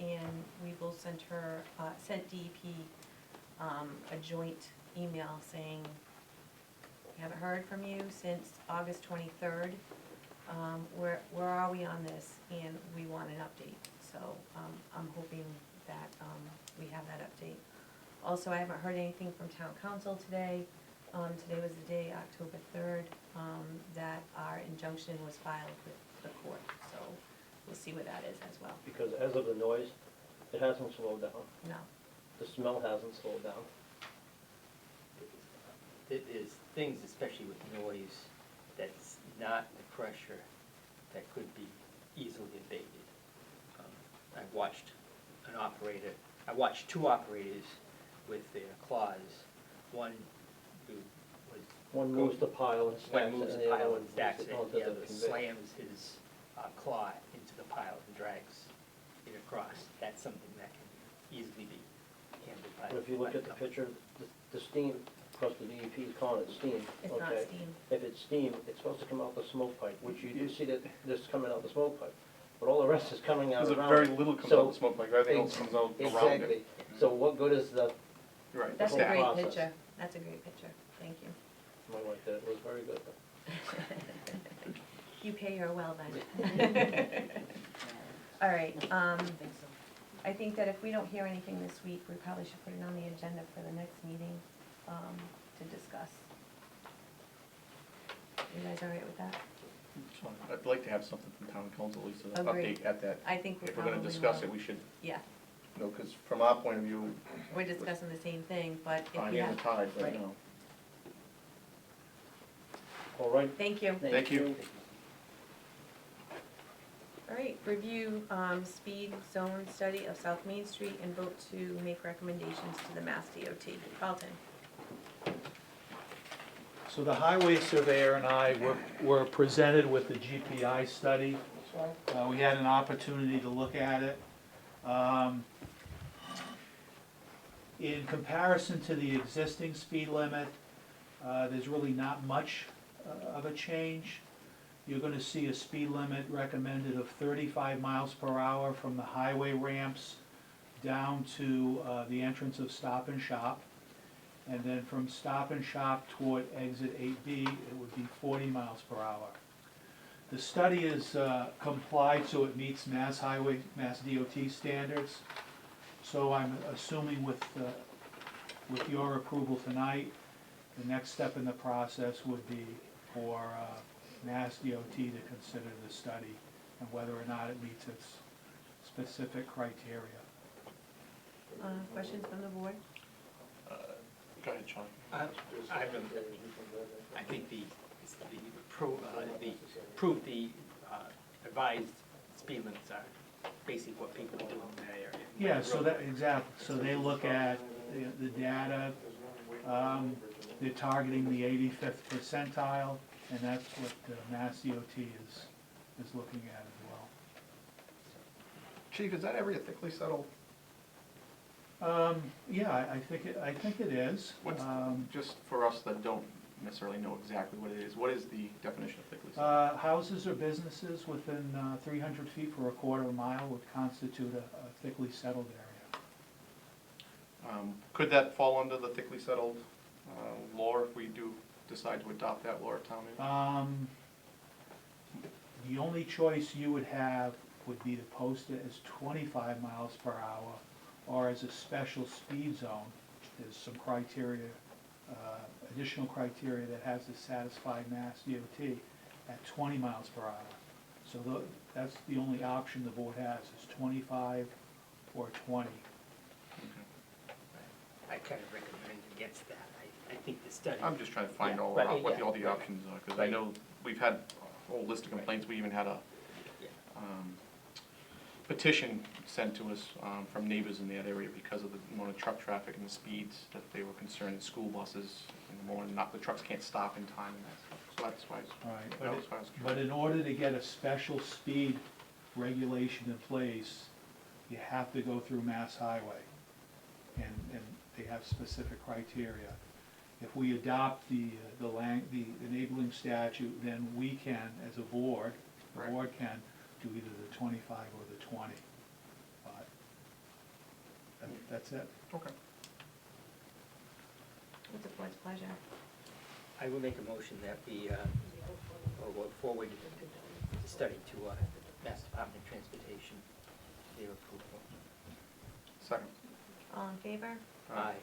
Speaker 1: and we both sent DEP a joint email saying, we haven't heard from you since August 23rd. Where are we on this? And we want an update, so I'm hoping that we have that update. Also, I haven't heard anything from town council today. Today was the day, October 3rd, that our injunction was filed with the court, so we'll see what that is as well.
Speaker 12: Because as of the noise, it hasn't slowed down.
Speaker 1: No.
Speaker 12: The smell hasn't slowed down.
Speaker 6: There's things, especially with noise, that's not the pressure that could be easily abated. I watched two operators with their claws. One who was.
Speaker 12: One moves the pile and stacks it,
Speaker 6: One moves
Speaker 12: and
Speaker 6: the
Speaker 12: the other
Speaker 6: pile
Speaker 12: one
Speaker 6: and stacks it,
Speaker 12: onto
Speaker 6: the other
Speaker 12: conveyor.
Speaker 6: slams his claw into the pile and drags it across. That's something that can easily be handled by.
Speaker 12: But if you look
Speaker 6: by
Speaker 12: at the
Speaker 6: company.
Speaker 12: picture, the steam, because the DEP is calling it steam,
Speaker 1: It's not
Speaker 12: okay?
Speaker 1: steam.
Speaker 12: If it's steam, it's supposed to come out the smoke pipe, which you do see that this coming out the smoke pipe, but all the rest is coming out
Speaker 7: There's
Speaker 12: around.
Speaker 7: very little comes
Speaker 12: So-
Speaker 7: out of the smoke pipe, everything else comes out around
Speaker 12: Exactly.
Speaker 7: it.
Speaker 12: So what good is the,
Speaker 7: Right.
Speaker 1: That's a
Speaker 12: whole
Speaker 1: great
Speaker 12: process.
Speaker 1: picture, that's a great picture, thank you.
Speaker 12: I like that, it was very good.
Speaker 1: You pay her well then. All right, I think that if we don't hear anything this week, we probably should put it on the agenda for the next meeting, to discuss. You guys all right with that?
Speaker 7: So I'd like to have something from town council, at least an
Speaker 1: Agreed.
Speaker 7: update at that.
Speaker 1: I think we
Speaker 7: If we're
Speaker 1: probably
Speaker 7: gonna discuss
Speaker 1: will.
Speaker 7: it, we should,
Speaker 1: Yeah,
Speaker 7: you know, because from our point of view,
Speaker 1: we're discussing the same thing, but if
Speaker 7: fine
Speaker 1: we
Speaker 7: in
Speaker 1: have,
Speaker 7: the tide right
Speaker 1: right.
Speaker 7: now.
Speaker 12: All right?
Speaker 1: thank you.
Speaker 7: Thank you.
Speaker 1: All right, review, speed zone study of South Main Street and vote to make recommendations to the Mass DOT. Carlton?
Speaker 8: So the highway surveyor and I were presented with the GPI study. We had an opportunity to look at it. In comparison to the existing speed limit, there's really not much of a change. You're gonna see a speed limit recommended of 35 miles per hour from the highway ramps down to the entrance of Stop and Shop. And then from Stop and Shop toward exit 8B, it would be 40 miles per hour. The study is complied, so it meets Mass DOT standards. So I'm assuming with your approval tonight, the next step in the process would be for Mass DOT to consider the study and whether or not it meets its specific criteria.
Speaker 1: Questions from the board?
Speaker 7: Go ahead, Sean.
Speaker 6: I think the advised speed limits are basically what people do in that area.
Speaker 8: Yeah, so that, exactly, so they look at the data, they're targeting the 85th percentile, and that's what Mass DOT is looking at as well.
Speaker 7: Chief, is that area thickly settled?
Speaker 8: Yeah, I think it is.
Speaker 7: What's, just for us that don't necessarily know exactly what it is, what is the definition of thickly settled?
Speaker 8: Houses or businesses within 300 feet for a quarter of a mile would constitute a thickly settled area.
Speaker 7: Could that fall under the thickly settled law if we do decide to adopt that law at town meeting?
Speaker 8: The only choice you would have would be to post it as 25 miles per hour or as a special speed zone. There's some criteria, additional criteria that has to satisfy Mass DOT at 20 miles per hour. So that's the only option the board has, is 25 or 20.
Speaker 6: I kind of recommend against that. I think the study.
Speaker 7: I'm just trying to find
Speaker 6: Yeah,
Speaker 7: all
Speaker 6: right,
Speaker 7: out what
Speaker 6: yeah.
Speaker 7: all the options are, because I know we've had a whole list of complaints, we even had a
Speaker 6: Yeah.
Speaker 7: petition sent to us from neighbors in that area because of the amount of truck traffic and the speeds that they were concerned, school buses, in the morning, not, the trucks can't stop in time and that stuff, so that's why,
Speaker 8: Right,
Speaker 7: that was why I was
Speaker 8: but
Speaker 7: curious.
Speaker 8: in order to get a special speed regulation in place, you have to go through Mass Highway, and they have specific criteria. If we adopt the enabling statute, then we can, as a board, the
Speaker 7: Right.
Speaker 8: board can do either the 25 or the 20. But that's it.
Speaker 7: Okay.
Speaker 1: What's the board's pleasure?
Speaker 6: I will make a motion that we, go forward the study to, Mass Department of Transportation, their approval.
Speaker 7: Second.
Speaker 1: All in favor?
Speaker 6: Aye.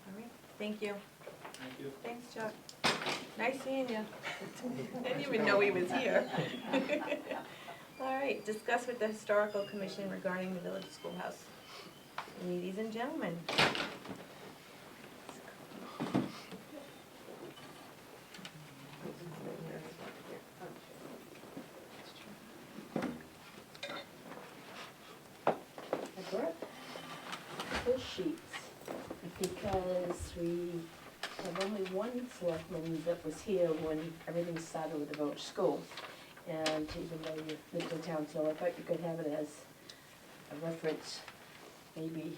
Speaker 1: All right, thank you.
Speaker 8: Thank you.
Speaker 1: Thanks, Chuck. Nice seeing you. Didn't even know he was here. All right, discuss with the Historical Commission regarding the village schoolhouse. Ladies and gentlemen.
Speaker 13: I brought full sheets because we have only one selectman that was here when everything started with the village school. And even though you lived in town, so I thought you could have it as a reference, maybe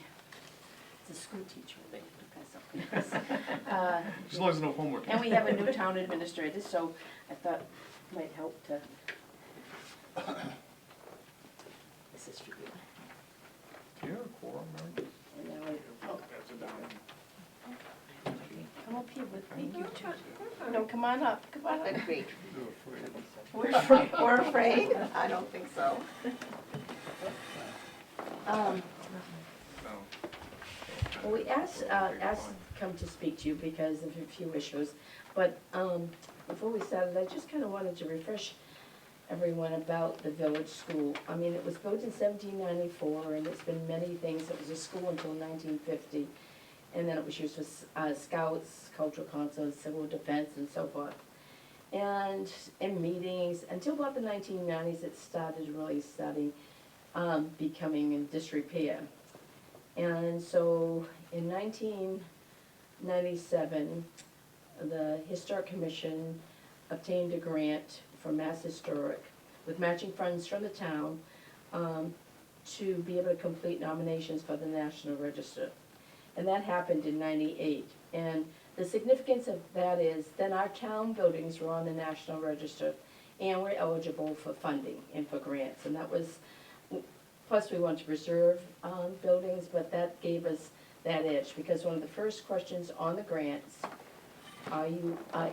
Speaker 13: it's a school teacher, they look at something else.
Speaker 7: As long as there's no homework.
Speaker 13: And we have a new town administrator, so I thought it might help to. This is for you.
Speaker 7: Yeah, quorum, right?
Speaker 13: And now I,
Speaker 7: That's a down.
Speaker 13: come up here with me, you two. No, come on up, come on up.
Speaker 3: We're afraid? I don't think so.
Speaker 13: Um,
Speaker 7: No.
Speaker 13: Well, we asked come to speak to you because of a few issues, but before we started, I just kind of wanted to refresh everyone about the village school. I mean, it was built in 1794, and it's been many things. It was a school until 1950, and then it was used for scouts, cultural concerts, civil defense, and so forth. And in meetings, until about the 1990s, it started really becoming in disrepair. And so in 1997, the Historic Commission obtained a grant from Mass Historic with matching funds from the town to be able to complete nominations for the National Register. And that happened in '98. And the significance of that is then our town buildings were on the National Register and were eligible for funding and for grants. And that was, plus we want to preserve buildings, but that gave us that edge, because one of the first questions on the grants,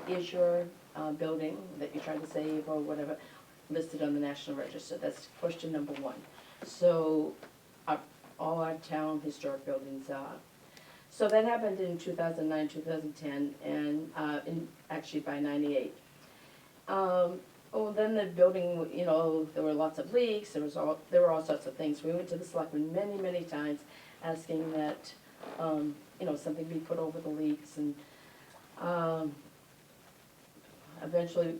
Speaker 13: is your building that you're trying to save or whatever listed on the National Register? That's question number one. So all our town historic buildings are. So that happened in 2009, 2010, and actually by '98. Then the building, there were lots of leaks, there were all sorts of things. We went to the selectmen many, many times asking that, something be put over the leaks, and eventually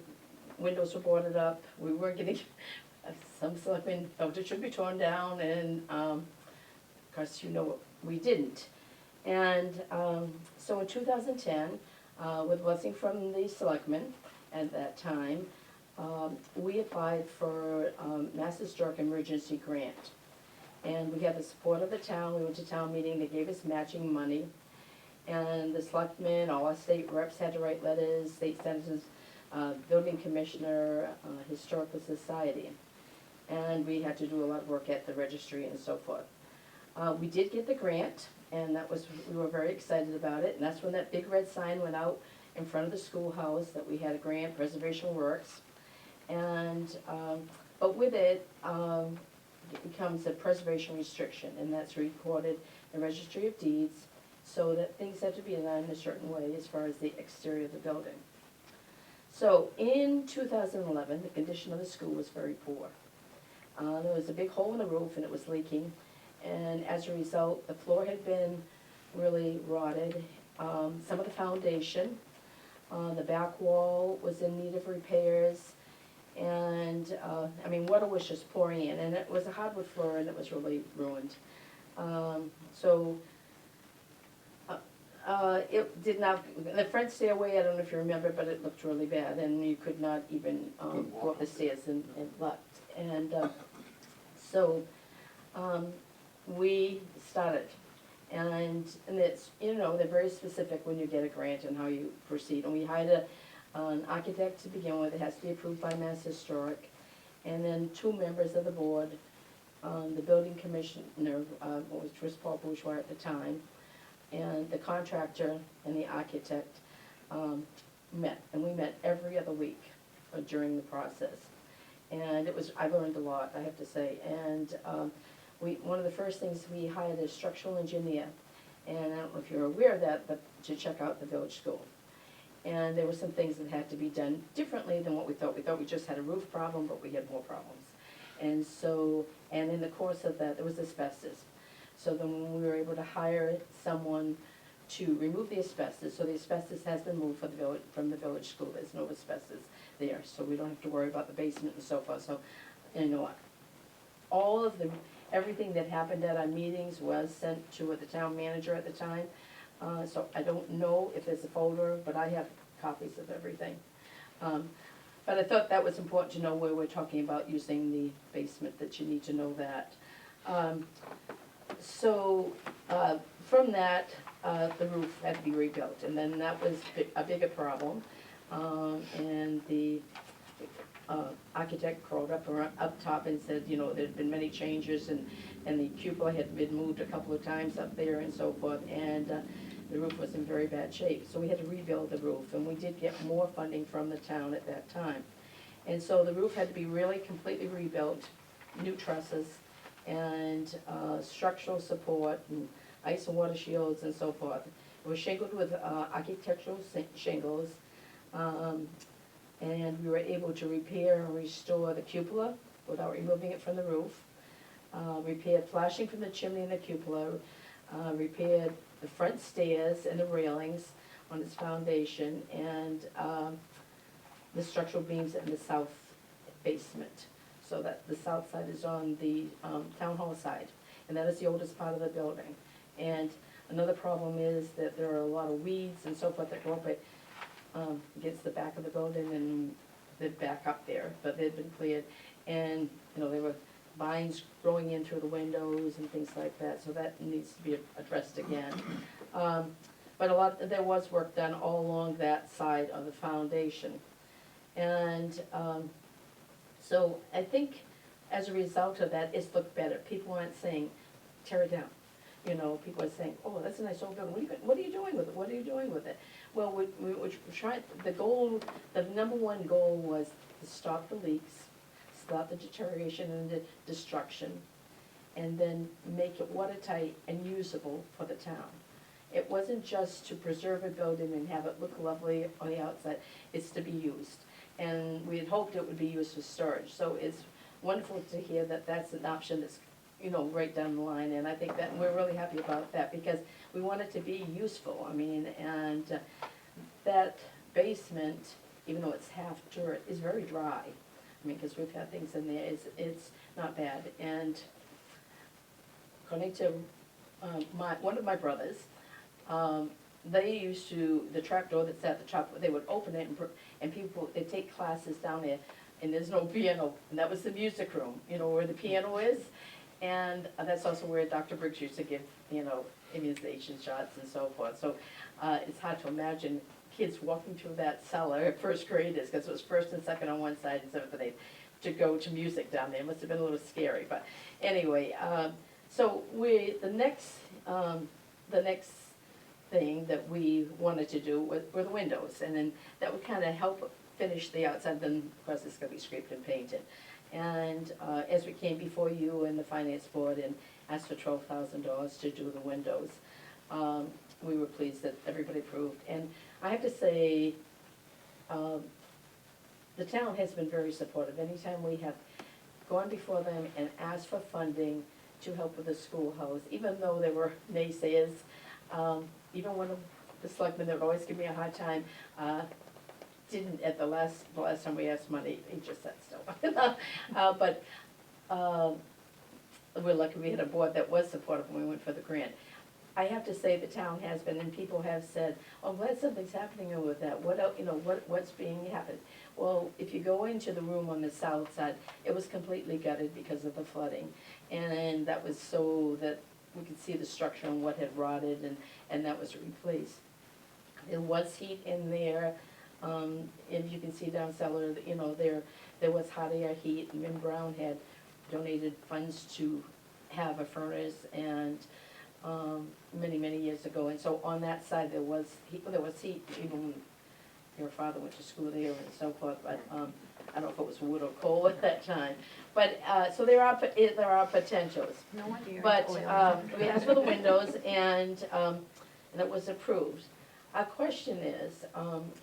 Speaker 13: windows were boarded up. We were getting, some selectmen felt it should be torn down, and of course, we didn't. And so in 2010, with blessing from the selectmen at that time, we applied for Mass Historic Emergency Grant. And we had the support of the town. We went to town meeting, they gave us matching money. And the selectmen, all our state reps had to write letters, state senators, building commissioner, historical society. And we had to do a lot of work at the registry and so forth. We did get the grant, and we were very excited about it. And that's when that big red sign went out in front of the schoolhouse that we had a grant, Preservation Works. And, but with it, it becomes a preservation restriction, and that's recorded in the Registry of Deeds, so that things have to be done in a certain way as far as the exterior of the building. So in 2011, the condition of the school was very poor. There was a big hole in the roof and it was leaking, and as a result, the floor had been really rotted. Some of the foundation, the back wall was in need of repairs, and water was just pouring in, and it was a hardwood floor and it was really ruined. So It did not, the front stairway, I don't know if you remember, but it looked really bad, and you could not even, go up the stairs and left. And, so, we started. And it's, you know, they're very specific when you get a grant and how you proceed. And we hired an architect to begin with, it has to be approved by Mass Historic. And then 2 members of the board, the building commissioner, which was Paul Bourgeois at the time, and the contractor and the architect met. And we met every other week during the process. And it was, I learned a lot, I have to say. And one of the first things, we hired a structural engineer. And I don't know if you're aware of that, but to check out the village school. And there were some things that had to be done differently than what we thought. We thought we just had a roof problem, but we had more problems. And so, and in the course of that, there was asbestos. So then we were able to hire someone to remove the asbestos. So the asbestos has been moved from the village school. There's no asbestos there, so we don't have to worry about the basement and so forth. So, you know, all of everything that happened at our meetings was sent to the town manager at the time. So I don't know if there's a folder, but I have copies of everything. But I thought that was important to know where we're talking about using the basement, that you need to know that. So from that, the roof had to be rebuilt, and then that was a bigger problem. And the architect crawled up top and said, you know, there'd been many changes, and the cupola had been moved a couple of times up there and so forth, and the roof was in very bad shape. So we had to rebuild the roof, and we did get more funding from the town at that time. And so the roof had to be really completely rebuilt, new trusses, and structural support, and ice and water shields and so forth. It was shingled with architectural shingles, and we were able to repair and restore the cupola without removing it from the roof. Repaired flashing from the chimney and the cupola, repaired the front stairs and the railings on its foundation, and the structural beams in the south basement. So that the south side is on the town hall side, and that is the oldest part of the building. And another problem is that there are a lot of weeds and so forth that go up against the back of the building, and they're back up there, but they've been cleared. And, you know, there were vines growing in through the windows and things like that, so that needs to be addressed again. But there was work done all along that side of the foundation. And so I think as a result of that, it's looked better. People aren't saying, tear it down. You know, people are saying, oh, that's a nice old building, what are you doing with it, what are you doing with it? Well, we tried, the number one goal was to stop the leaks, stop the deterioration and the destruction, and then make it watertight and usable for the town. It wasn't just to preserve a building and have it look lovely on the outside, it's to be used. And we had hoped it would be used for storage, so it's wonderful to hear that that's an option that's, you know, right down the line, and I think that we're really happy about that, because we want it to be useful. I mean, and that basement, even though it's half dirt, is very dry. I mean, because we've had things in there, it's not bad. And according to one of my brothers, they used to, the trap door that's at the top, they would open it and people, they'd take classes down there, and there's no piano, and that was the music room, you know, where the piano is. And that's also where Dr. Briggs used to give, you know, immunization shots and so forth. So it's hard to imagine kids walking through that cellar, first graders, because it was first and second on one side and seventh and eighth, to go to music down there. It must have been a little scary, but anyway. So the next thing that we wanted to do were the windows, and then that would kind of help finish the outside. Then of course it's going to be scraped and painted. And as we came before you and the finance board and asked for $12,000 to do the windows, we were pleased that everybody approved. And I have to say, the town has been very supportive. Anytime we have gone before them and asked for funding to help with the schoolhouse, even though there were naysayers, even one of the selectmen that would always give me a hard time, didn't at the last time we asked money, he just said so. But we're lucky we had a board that was supportive when we went for the grant. I have to say the town has been, and people have said, oh, I'm glad something's happening over that, what else, you know, what's being happened? Well, if you go into the room on the south side, it was completely gutted because of the flooding. And that was so that we could see the structure and what had rotted, and that was replaced. There was heat in there, if you can see down cellar, you know, there was hot air heat, and Min Brown had donated funds to have a furnace, and, many, many years ago, and so on that side, there was heat, even when your father went to school there and so forth, but, I don't know if it was wood or coal at that time. But, so there are potentials.
Speaker 1: No idea.
Speaker 13: But, we asked for the windows, and it was approved. Our question is,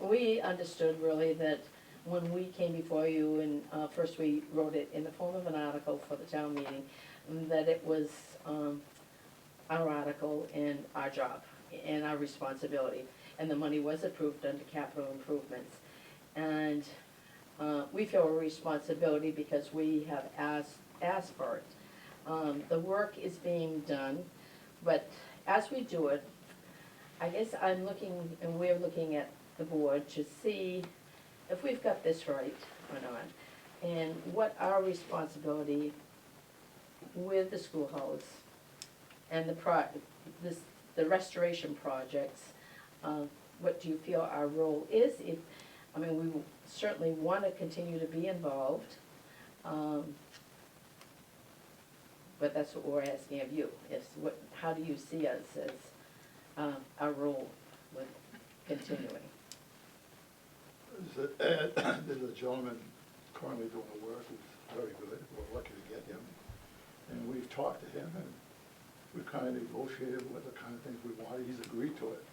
Speaker 13: we understood really that when we came before you, and first we wrote it in the form of an article for the town meeting, that it was our article and our job and our responsibility. And the money was approved under capital improvements. And we feel a responsibility because we have asked for it. The work is being done, but as we do it, I guess I'm looking, and we're looking at the board to see if we've got this right or not, and what our responsibility with the schoolhouse and the restoration projects, what do you feel our role is? We certainly want to continue to be involved, but that's what we're asking of you, is how do you see us as our role with continuing?
Speaker 14: There's a gentleman currently doing the work who's very good, we're lucky to get him. And we've talked to him, and we've kind of negotiated what the kind of things we wanted, he's agreed to it.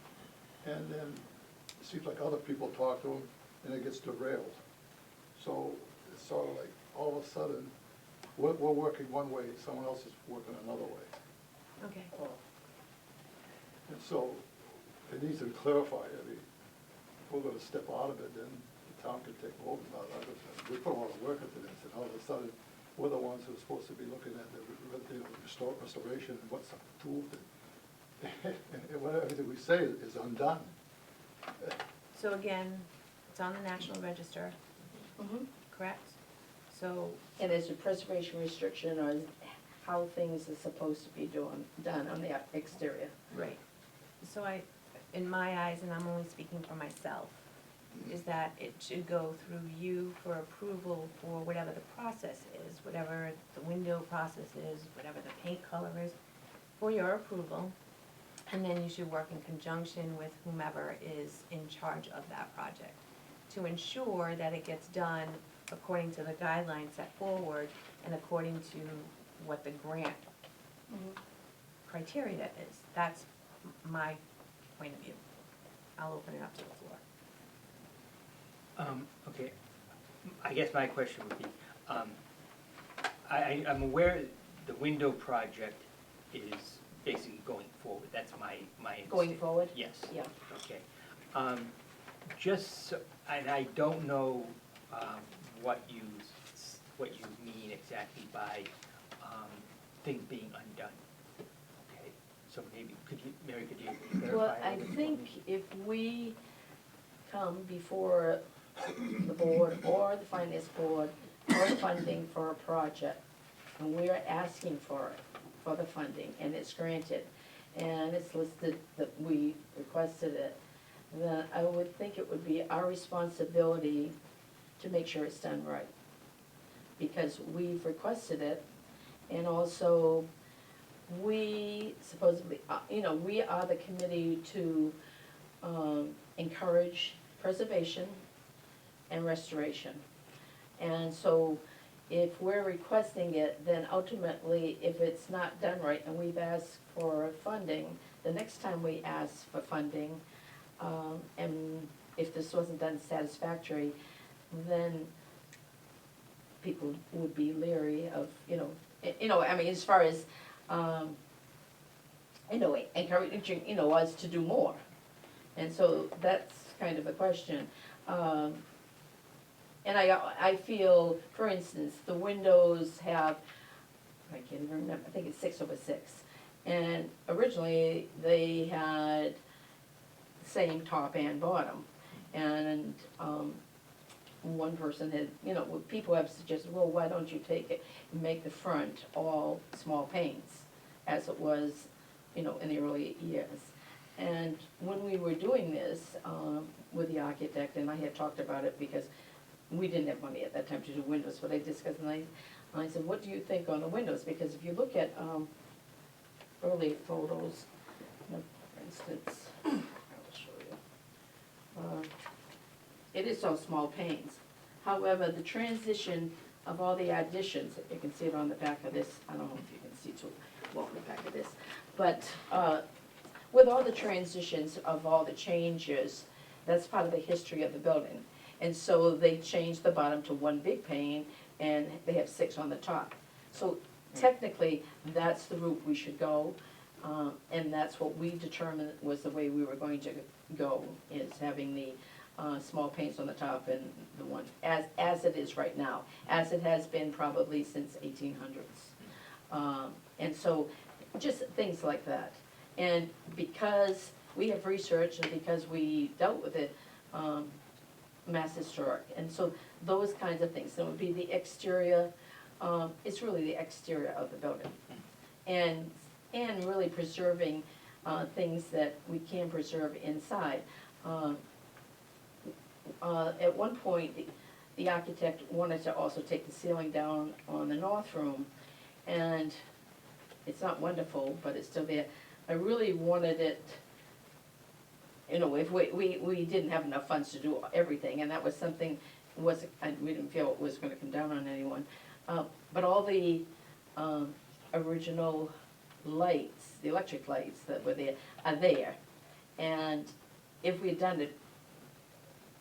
Speaker 14: And then it seems like other people talk to him, and it gets derailed. So it's sort of like, all of a sudden, we're working one way, someone else is working another way.
Speaker 1: Okay.
Speaker 14: And so, it needs to be clarified. If we're gonna step out of it, then the town can take over. We put a lot of work into this, and all of a sudden, we're the ones who are supposed to be looking at the restoration and what's approved, and what everything we say is undone.
Speaker 1: So again, it's on the National Register, correct? So,
Speaker 13: And there's a preservation restriction on how things are supposed to be done on the exterior.
Speaker 1: right. So in my eyes, and I'm only speaking for myself, is that it should go through you for approval for whatever the process is, whatever the window process is, whatever the paint color is, for your approval. And then you should work in conjunction with whomever is in charge of that project to ensure that it gets done according to the guidelines set forward and according to what the grant criteria is. That's my point of view. I'll open it up to the floor.
Speaker 6: Okay, I guess my question would be, I'm aware the window project is basically going forward, that's my understanding.
Speaker 13: Going forward?
Speaker 6: Yes.
Speaker 13: Yeah.
Speaker 6: Okay. Just, and I don't know what you mean exactly by things being undone. Okay, so maybe, Mary, could you clarify?
Speaker 13: Well, I think if we come before the board or the finance board for funding for a project, and we're asking for it, for the funding, and it's granted, and it's listed that we requested it, then I would think it would be our responsibility to make sure it's done right. Because we've requested it, and also, we supposedly, we are the committee to encourage preservation and restoration. And so, if we're requesting it, then ultimately, if it's not done right, and we've asked for funding, the next time we ask for funding, and if this wasn't done satisfactory, then people would be leery of, as far as, encouraging, us to do more. And so that's kind of a question. And I feel, for instance, the windows have, I can't even remember, I think it's 6 over 6. And originally, they had same top and bottom. And, one person had, people have suggested, well, why don't you take it and make the front all small panes, as it was, in the early years. And when we were doing this, with the architect, and I had talked about it because we didn't have money at that time to do windows, but I discussed, and I said, what do you think on the windows? Because if you look at, early photos, for instance, I'll show you. It is all small panes. However, the transition of all the additions, you can see it on the back of this, I don't know if you can see too well on the back of this, but, with all the transitions of all the changes, that's part of the history of the building. And so they changed the bottom to one big pane, and they have 6 on the top. So technically, that's the route we should go, and that's what we determined was the way we were going to go, is having the small panes on the top and the one, as it is right now, as it has been probably since 1800s. And so, just things like that. And because we have researched and because we dealt with it, Mass Historic, and so those kinds of things, that would be the exterior, it's really the exterior of the building. And really preserving things that we can preserve inside. At one point, the architect wanted to also take the ceiling down on the north room, and it's not wonderful, but it's still there. I really wanted it, if we didn't have enough funds to do everything, and that was something, we didn't feel it was gonna come down on anyone. But all the original lights, the electric lights that were there, are there. And if we had done it,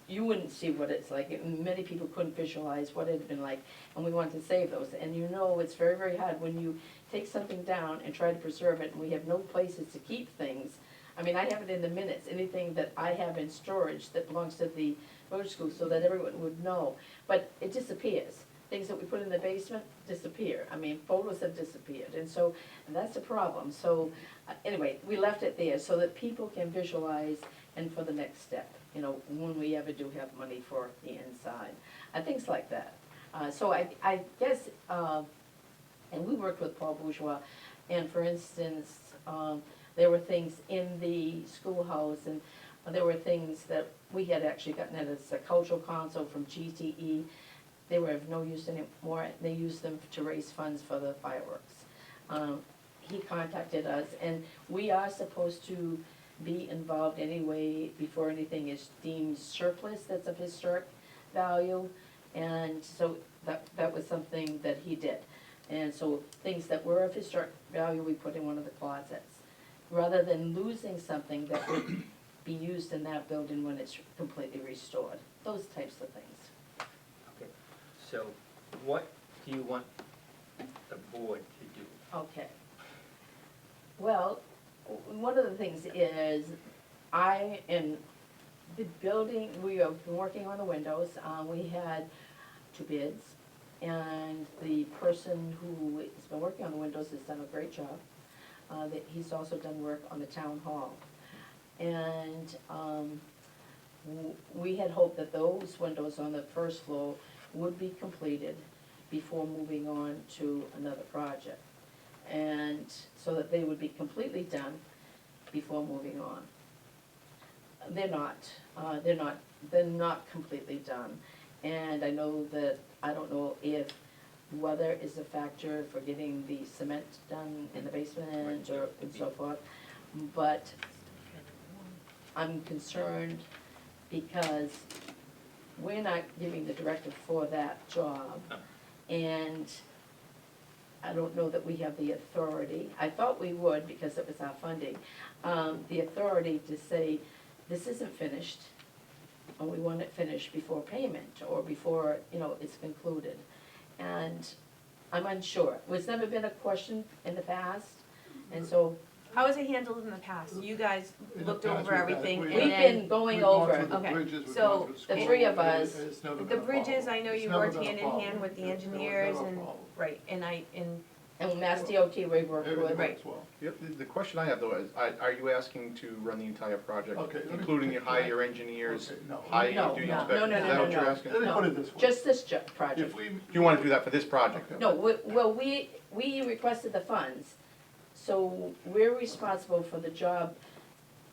Speaker 13: you wouldn't see what it's like. Many people couldn't visualize what it had been like, and we wanted to save those. And it's very, very hard when you take something down and try to preserve it, and we have no places to keep things. I mean, I have it in the minutes, anything that I have in storage that belongs to the village school, so that everyone would know. But it disappears. Things that we put in the basement disappear. I mean, photos have disappeared, and so that's a problem. So anyway, we left it there so that people can visualize, and for the next step, when we ever do have money for the inside, things like that. So I guess, and we worked with Paul Bourgeois, and for instance, there were things in the schoolhouse, and there were things that we had actually gotten as a cultural council from GTE. They were of no use anymore. They used them to raise funds for the fireworks. He contacted us, and we are supposed to be involved anyway before anything is deemed surplus that's of historic value. And so that was something that he did. And so things that were of historic value, we put in one of the closets, rather than losing something that would be used in that building when it's completely restored. Those types of things.
Speaker 6: Okay, so what do you want the board to do?
Speaker 13: Okay. Well, one of the things is, the building, we have been working on the windows. We had 2 bids, and the person who has been working on the windows has done a great job. He's also done work on the town hall. And we had hoped that those windows on the first floor would be completed before moving on to another project. And so that they would be completely done before moving on. They're not completely done. And I don't know if weather is a factor for getting the cement done in the basement and so forth. But I'm concerned because we're not giving the directive for that job. And I don't know that we have the authority. I thought we would because it was our funding. The authority to say, this isn't finished, and we want it finished before payment or before, it's concluded. And I'm unsure. It's never been a question in the past, and so.
Speaker 1: How was it handled in the past? You guys looked over everything and
Speaker 13: We've
Speaker 1: then,
Speaker 13: been going over,
Speaker 1: okay, so
Speaker 13: the 3 of us,
Speaker 1: the bridges, I know you worked hand in hand with the engineers and, right, and
Speaker 13: And Mass DOT we work
Speaker 14: Everything
Speaker 13: with.
Speaker 14: works well.
Speaker 7: Yep, the question I have though is, are you asking to run the entire project,
Speaker 14: Okay, let me-
Speaker 7: including you hire your engineers,
Speaker 14: Okay, no.
Speaker 7: hire
Speaker 13: No,
Speaker 7: your duty
Speaker 13: no,
Speaker 7: inspectors?
Speaker 13: no, no,
Speaker 7: Is
Speaker 13: no,
Speaker 7: that what
Speaker 13: no,
Speaker 7: you're
Speaker 13: no.
Speaker 7: asking?
Speaker 14: Let me put it this way.
Speaker 13: Just this project.
Speaker 14: If we.
Speaker 7: You wanna do that for this project?
Speaker 14: Okay.
Speaker 13: No, we requested the funds, so we're responsible for the job,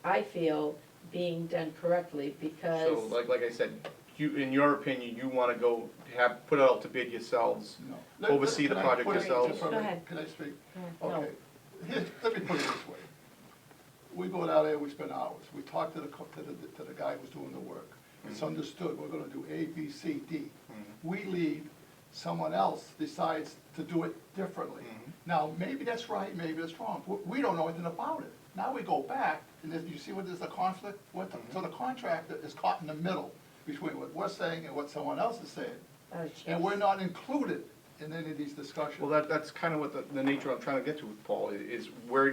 Speaker 13: I feel, being done correctly, because.
Speaker 7: So, like I said, you, in your opinion, you wanna go put it out to bid yourselves,
Speaker 14: No.
Speaker 7: oversee the
Speaker 14: Can I
Speaker 7: project
Speaker 14: put it
Speaker 7: yourselves?
Speaker 14: differently?
Speaker 1: Go ahead.
Speaker 14: Can I speak?
Speaker 13: No.
Speaker 14: Okay, let me put it this way. We go down there, we spend hours, we talk to the guy who's doing the work. It's understood, we're gonna do A, B, C, D. We leave, someone else decides to do it differently. Now, maybe that's right, maybe that's wrong, we don't know anything about it. Now we go back, and then you see what there's a conflict with, so the contractor is caught in the middle between what we're saying and what someone else is saying. And we're not included in any of these discussions.
Speaker 7: Well, that's kind of what the nature I'm trying to get to, Paul, is where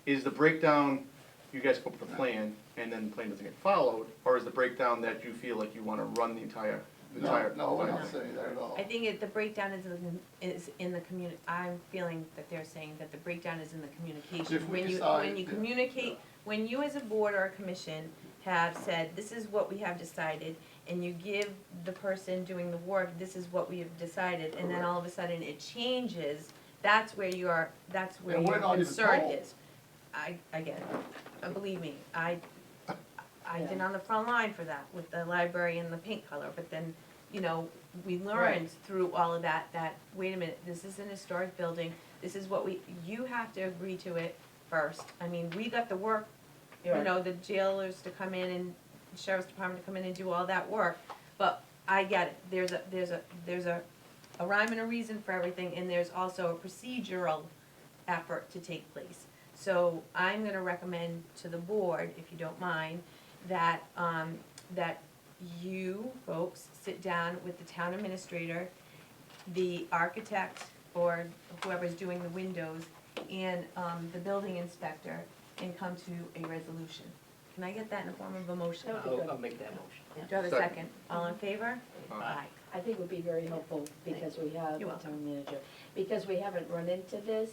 Speaker 7: is the breakdown, you guys come up with a plan, and then the plan doesn't get followed, or is the breakdown that you feel like you wanna run the entire?
Speaker 14: No, we're not saying that at all.
Speaker 1: I think the breakdown is in the I'm feeling that they're saying that the breakdown is in the communication.
Speaker 14: If we
Speaker 1: When
Speaker 14: decide-
Speaker 1: you communicate, when you as a board or a commission have said, this is what we have decided, and you give the person doing the work, this is what we have decided, and then all of a sudden it changes, that's where your
Speaker 14: And we're not even
Speaker 1: concern
Speaker 14: told.
Speaker 1: is. I get it. Believe me, I've been on the front line for that with the library and the paint color, but then, you know, we learned through all of that, wait a minute, this is an historic building, this is what you have to agree to it first. I mean, we got the work, you
Speaker 13: Right.
Speaker 1: know, the jailers to come in and sheriff's department to come in and do all that work, but I get it, there's a rhyme and a reason for everything, and there's also a procedural effort to take place. So I'm gonna recommend to the board, if you don't mind, that, that you folks sit down with the town administrator, the architect, or whoever's doing the windows, and, the building inspector, and come to a resolution. Can I get that in the form of a motion?
Speaker 13: That would be good.
Speaker 6: I'll make that motion.
Speaker 1: Do I have a
Speaker 7: Second.
Speaker 1: second? All in favor?
Speaker 7: Aye.
Speaker 13: I think would be very helpful, because we have
Speaker 1: You're
Speaker 13: a
Speaker 1: welcome.
Speaker 13: town manager, because we haven't run into this,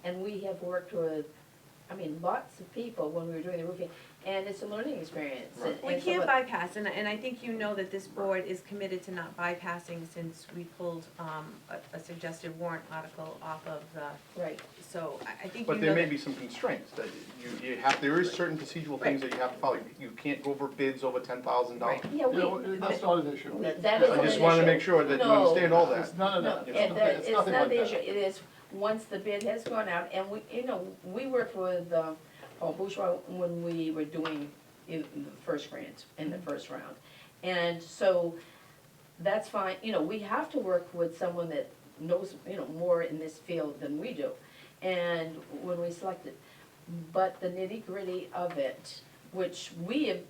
Speaker 13: and we have worked with, I mean, lots of people when we were doing the roofing, and it's a learning experience.
Speaker 7: Right.
Speaker 1: We
Speaker 13: and so
Speaker 1: can't
Speaker 13: what-
Speaker 1: bypass, and I think you know that this board is committed to not bypassing since we pulled, a suggested warrant article off of the,
Speaker 13: Right,
Speaker 1: so I think you
Speaker 7: But
Speaker 1: know
Speaker 7: there may
Speaker 1: that-
Speaker 7: be some constraints, that you have, there is certain procedural things that you have to follow. You can't go for bids over $10,000.
Speaker 13: yeah,
Speaker 14: You know, that's not an issue.
Speaker 13: that is
Speaker 7: I
Speaker 13: an
Speaker 7: just wanted to
Speaker 13: issue.
Speaker 7: make sure that you
Speaker 13: No.
Speaker 7: understand all that.
Speaker 14: It's none of
Speaker 13: No,
Speaker 14: that.
Speaker 13: and that,
Speaker 14: It's
Speaker 13: it's
Speaker 14: nothing
Speaker 13: not
Speaker 14: like
Speaker 13: the
Speaker 14: that.
Speaker 13: issue, it is, once the bid has gone out, and we, you know, we worked with, Paul Bourgeois when we were doing in the first grant, in the first round. And so, that's fine, you know, we have to work with someone that knows, you know, more in this field than we do. And when we selected, but the nitty gritty of it, which we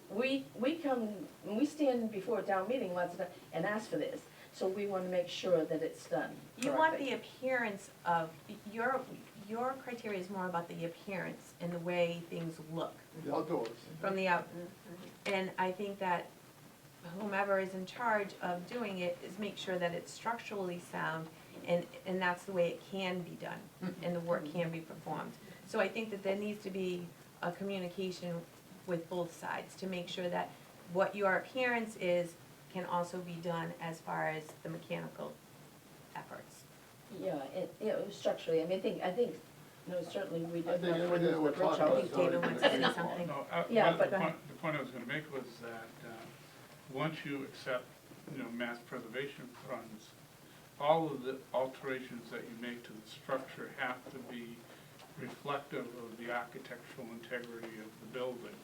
Speaker 13: come, we stand before a town meeting lots of times and ask for this. So we wanna make sure that it's done
Speaker 1: You want
Speaker 13: correctly.
Speaker 1: the appearance of, your criteria is more about the appearance and the way things look
Speaker 14: The outdoors.
Speaker 1: from the out. And I think that whomever is in charge of doing it is make sure that it's structurally sound, and that's the way it can be done, and the work can be performed. So I think that there needs to be a communication with both sides to make sure that what your appearance is can also be done as far as the mechanical efforts.
Speaker 13: Yeah, you know, structurally, I mean, I think, you know, certainly we
Speaker 14: I
Speaker 13: did
Speaker 14: think
Speaker 13: have
Speaker 14: everything
Speaker 13: windows
Speaker 14: that we're
Speaker 13: with bridge
Speaker 14: talking
Speaker 1: I
Speaker 14: about
Speaker 13: house.
Speaker 1: think David wants to say something.
Speaker 9: No,
Speaker 13: Yeah, but
Speaker 9: the
Speaker 13: go ahead.
Speaker 9: point I was gonna make was that, once you accept, you know, mass preservation funds, all of the alterations that you make to the structure have to be reflective of the architectural integrity of the building.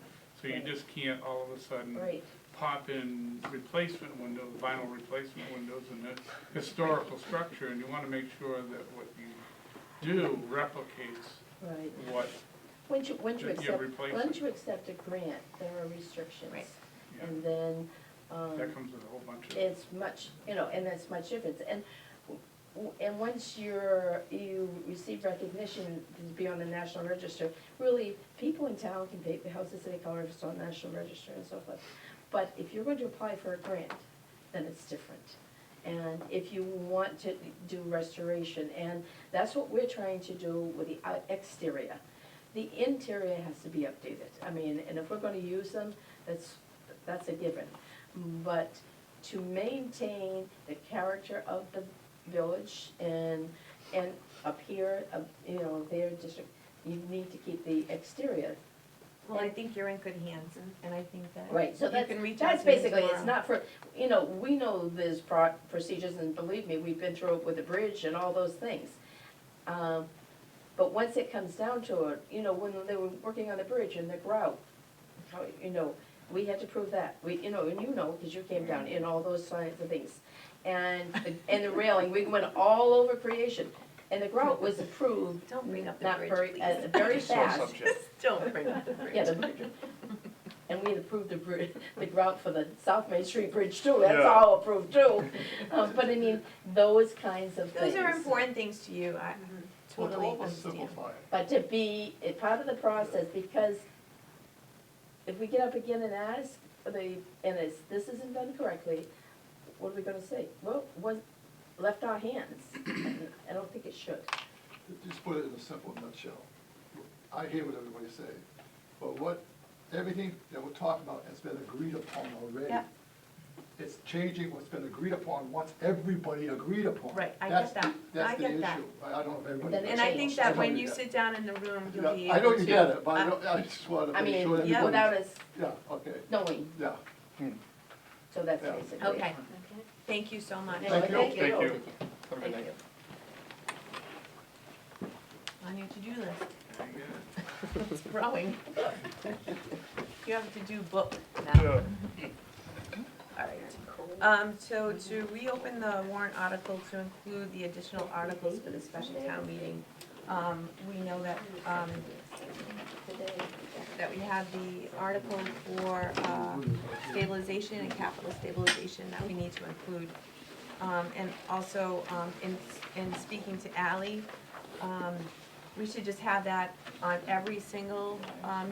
Speaker 9: So you
Speaker 13: Right.
Speaker 9: just can't all of a sudden
Speaker 13: Right,
Speaker 9: pop in replacement windows, vinyl replacement windows in the historical structure, and you wanna make sure that what you do replicates
Speaker 13: right.
Speaker 9: what,
Speaker 13: Once you
Speaker 9: You're
Speaker 13: accept,
Speaker 9: replacing.
Speaker 13: once you accept a grant, there are restrictions.
Speaker 1: Right.
Speaker 9: yeah,
Speaker 13: And then,
Speaker 9: that comes with a whole bunch of.
Speaker 13: it's much, you know, and that's much difference. And once you receive recognition to be on the National Register, really, people in town can paint the house the city color if it's on the National Register and so forth. But if you're going to apply for a grant, then it's different. And if you want to do restoration, and that's what we're trying to do with the exterior. The interior has to be updated, I mean, and if we're gonna use them, that's a given. But to maintain the character of the village and up here, you know, their district, you need to keep the exterior.
Speaker 1: Well, I think you're in good hands, and I think that.
Speaker 13: Right, so
Speaker 1: you
Speaker 13: that's,
Speaker 1: can reach out
Speaker 13: that's
Speaker 1: to me
Speaker 13: basically, it's
Speaker 1: tomorrow.
Speaker 13: not for, you know, we know there's procedures, and believe me, we've been through it with the bridge and all those things. But once it comes down to it, you know, when they were working on the bridge and the grout, how, you know, we had to prove that, you know, and you know, because you came down in all those kinds of things. And the railing, we went all over creation, and the grout was approved,
Speaker 1: Don't bring up the
Speaker 13: not
Speaker 1: bridge,
Speaker 13: very,
Speaker 1: please.
Speaker 13: very
Speaker 7: Sore
Speaker 13: fast.
Speaker 7: subject.
Speaker 1: Don't bring up the bridge.
Speaker 13: Yeah, the bridge. And we had approved the grout for the South Main Street Bridge too, that's
Speaker 7: Yeah.
Speaker 13: all approved too. But I mean, those kinds of things.
Speaker 1: Those are important things to you, I
Speaker 14: Well, to
Speaker 1: totally
Speaker 14: almost
Speaker 1: understand.
Speaker 14: simplify it.
Speaker 13: But to be a part of the process, because if we get up again and ask, this isn't done correctly, what are we gonna say? Well, was left our hands, and I don't think it should.
Speaker 14: Just put it in a simple nutshell. I hear what everybody's saying, but everything that we're talking about has been agreed upon already.
Speaker 1: Yeah.
Speaker 14: It's changing what's been agreed upon once everybody agreed upon.
Speaker 1: Right, I
Speaker 14: That's
Speaker 1: get that.
Speaker 14: the- That's
Speaker 1: I
Speaker 14: the
Speaker 1: get that.
Speaker 14: issue. I don't know if everybody.
Speaker 13: Then-
Speaker 1: And I think that
Speaker 14: know
Speaker 1: when
Speaker 14: you
Speaker 1: you
Speaker 14: get it.
Speaker 1: sit down in the room, you'll
Speaker 14: Yeah,
Speaker 1: be able to.
Speaker 14: I know you get it, but I just wanted
Speaker 13: I
Speaker 14: to make
Speaker 13: mean,
Speaker 14: sure that
Speaker 1: yeah,
Speaker 13: without
Speaker 14: everybody.
Speaker 13: us
Speaker 14: Yeah, okay,
Speaker 13: knowing,
Speaker 14: yeah.
Speaker 13: so that's
Speaker 14: Yeah.
Speaker 13: basically.
Speaker 1: Okay, thank you so much.
Speaker 13: Thank you.
Speaker 7: Thank you. Have a good
Speaker 1: Thank
Speaker 7: night.
Speaker 1: you. On your to-do list. It's growing. You have to do book now.
Speaker 7: Yeah.
Speaker 1: All right. So to reopen the warrant article to include the additional articles for the special town meeting, we know that, that we have the article for, stabilization and capital stabilization that we need to include. And also, in speaking to Ally, we should just have that on every single,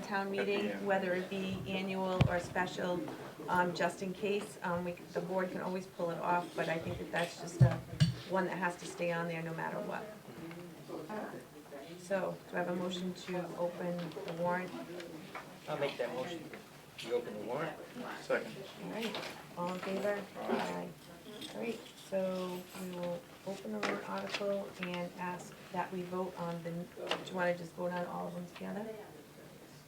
Speaker 1: town meeting, whether it be annual or special, just in case. The board can always pull it off, but I think that that's just one that has to stay on there no matter what. So, do I have a motion to open the warrant?
Speaker 6: I'll make that motion. You open the warrant?
Speaker 7: Second.
Speaker 1: All right, all in favor? Aye. All right, so we will open the warrant article and ask that we vote on do you wanna just vote on all of them together?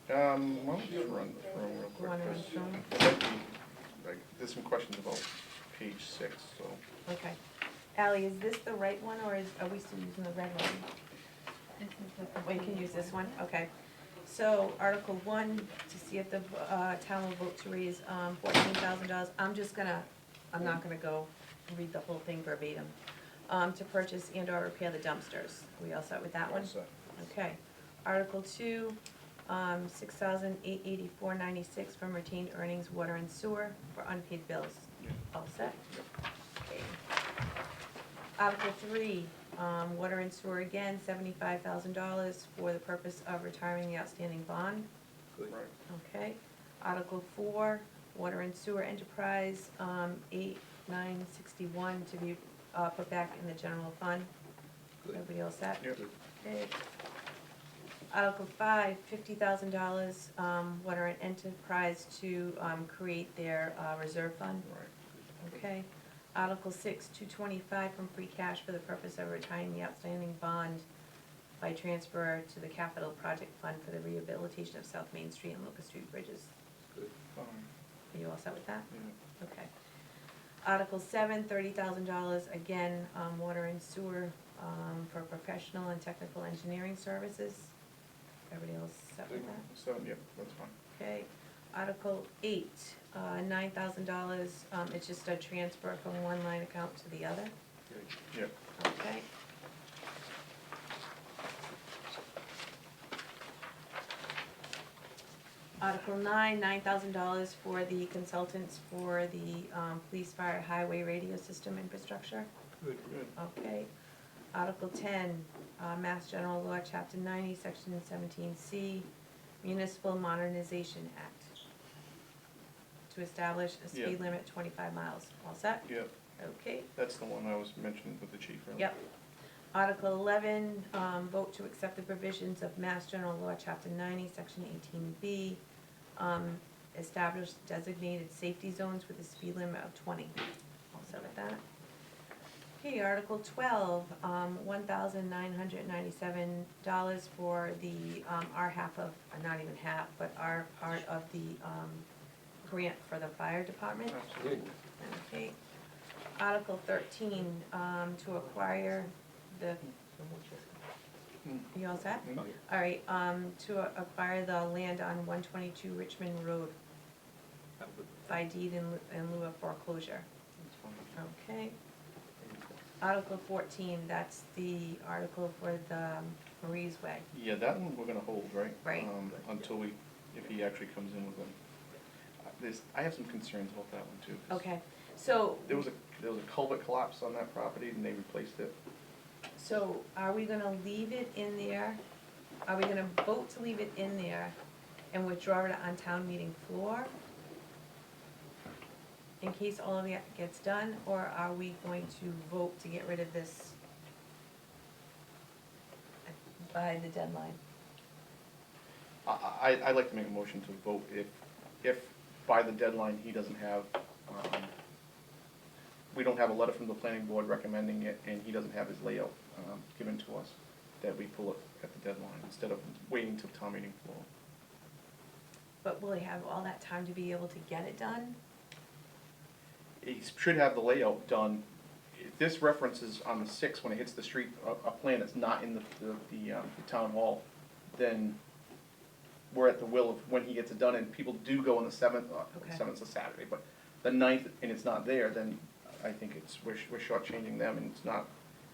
Speaker 7: Why don't we just run through them real
Speaker 1: You
Speaker 7: quick?
Speaker 1: wanna run
Speaker 7: 'Cause
Speaker 1: through 'em?
Speaker 7: like, there's some questions about page 6, so.
Speaker 1: Okay. Ally, is this the right one, or are we still using the red one?
Speaker 11: This is the.
Speaker 1: We can use this one, okay. So, Article 1, to see if the, town will vote to raise, $14,000. I'm not gonna go read the whole thing verbatim. To purchase and or repair the dumpsters. We all set with that one?
Speaker 7: All set.
Speaker 1: Okay. Article 2, $6,884.96 from retained earnings, water and sewer for unpaid bills.
Speaker 7: Yeah.
Speaker 1: All set? Okay. Article 3, water and sewer again, $75,000 for the purpose of retiring the outstanding bond.
Speaker 6: Good.
Speaker 7: Right.
Speaker 1: Okay. Article 4, water and sewer enterprise, 8,961 to be put back in the general fund.
Speaker 6: Good.
Speaker 1: Everybody all set?
Speaker 7: Yep.
Speaker 1: Okay. Article 5, $50,000, water and enterprise to create their reserve fund.
Speaker 7: Right.
Speaker 1: Okay. Article 6, $225 from free cash for the purpose of retiring the outstanding bond by transfer to the capital project fund for the rehabilitation of South Main Street and Locust Street bridges.
Speaker 6: Good.
Speaker 1: Are you all set with that?
Speaker 7: Yeah.
Speaker 1: Okay. Article 7, $30,000, again, water and sewer, for professional and technical engineering services. Everybody else set with that?
Speaker 7: So, yep, that's fine.
Speaker 1: Okay. Article 8, $9,000, it's just a transfer from one line account to the other.
Speaker 7: Yep.
Speaker 1: Okay. Article 9, $9,000 for the consultants for the police, fire, highway radio system infrastructure.
Speaker 6: Good.
Speaker 7: Good.
Speaker 1: Okay. Article 10, Mass General Law, Chapter 90, Section 17C, Municipal Modernization Act, to establish a speed
Speaker 7: Yeah.
Speaker 1: limit 25 miles. All set?
Speaker 7: Yep.
Speaker 1: Okay,
Speaker 7: That's the one I was mentioning with the chief earlier.
Speaker 1: yep. Article 11, vote to accept the provisions of Mass General Law, Chapter 90, Section 18B, establish designated safety zones with a speed limit of 20. All set with that? Okay, Article 12, $1,997 for the, our half of, not even half, but our part of the grant for the fire department.
Speaker 7: Absolutely.
Speaker 1: Okay. Article 13, to acquire the, you all set?
Speaker 7: Mhm.
Speaker 1: All right, to acquire the land on 122 Richmond Road by deed in lieu of foreclosure. Okay. Article 14, that's the article for the Marie's Way.
Speaker 7: Yeah, that one we're gonna hold, right?
Speaker 1: Right.
Speaker 7: Until we, if he actually comes in with them. I have some concerns about that one too. 'cause
Speaker 1: Okay, so,
Speaker 7: There was a culvert collapse on that property and they replaced it.
Speaker 1: so are we gonna leave it in there? Are we gonna vote to leave it in there and withdraw it on town meeting floor? In case all of that gets done, or are we going to vote to get rid of this by the deadline?
Speaker 7: I'd like to make a motion to vote if by the deadline he doesn't have, we don't have a letter from the planning board recommending it and he doesn't have his layout, given to us, that we pull it at the deadline instead of waiting till town meeting floor.
Speaker 1: But will he have all that time to be able to get it done?
Speaker 7: He should have the layout done. If this references on the sixth, when it hits the street, a plan that's not in the town hall, then we're at the will of when he gets it done, and people do go on the seventh,
Speaker 1: Okay.
Speaker 7: the seventh's a Saturday, but the ninth, and it's not there, then I think we're shortchanging them, and it's not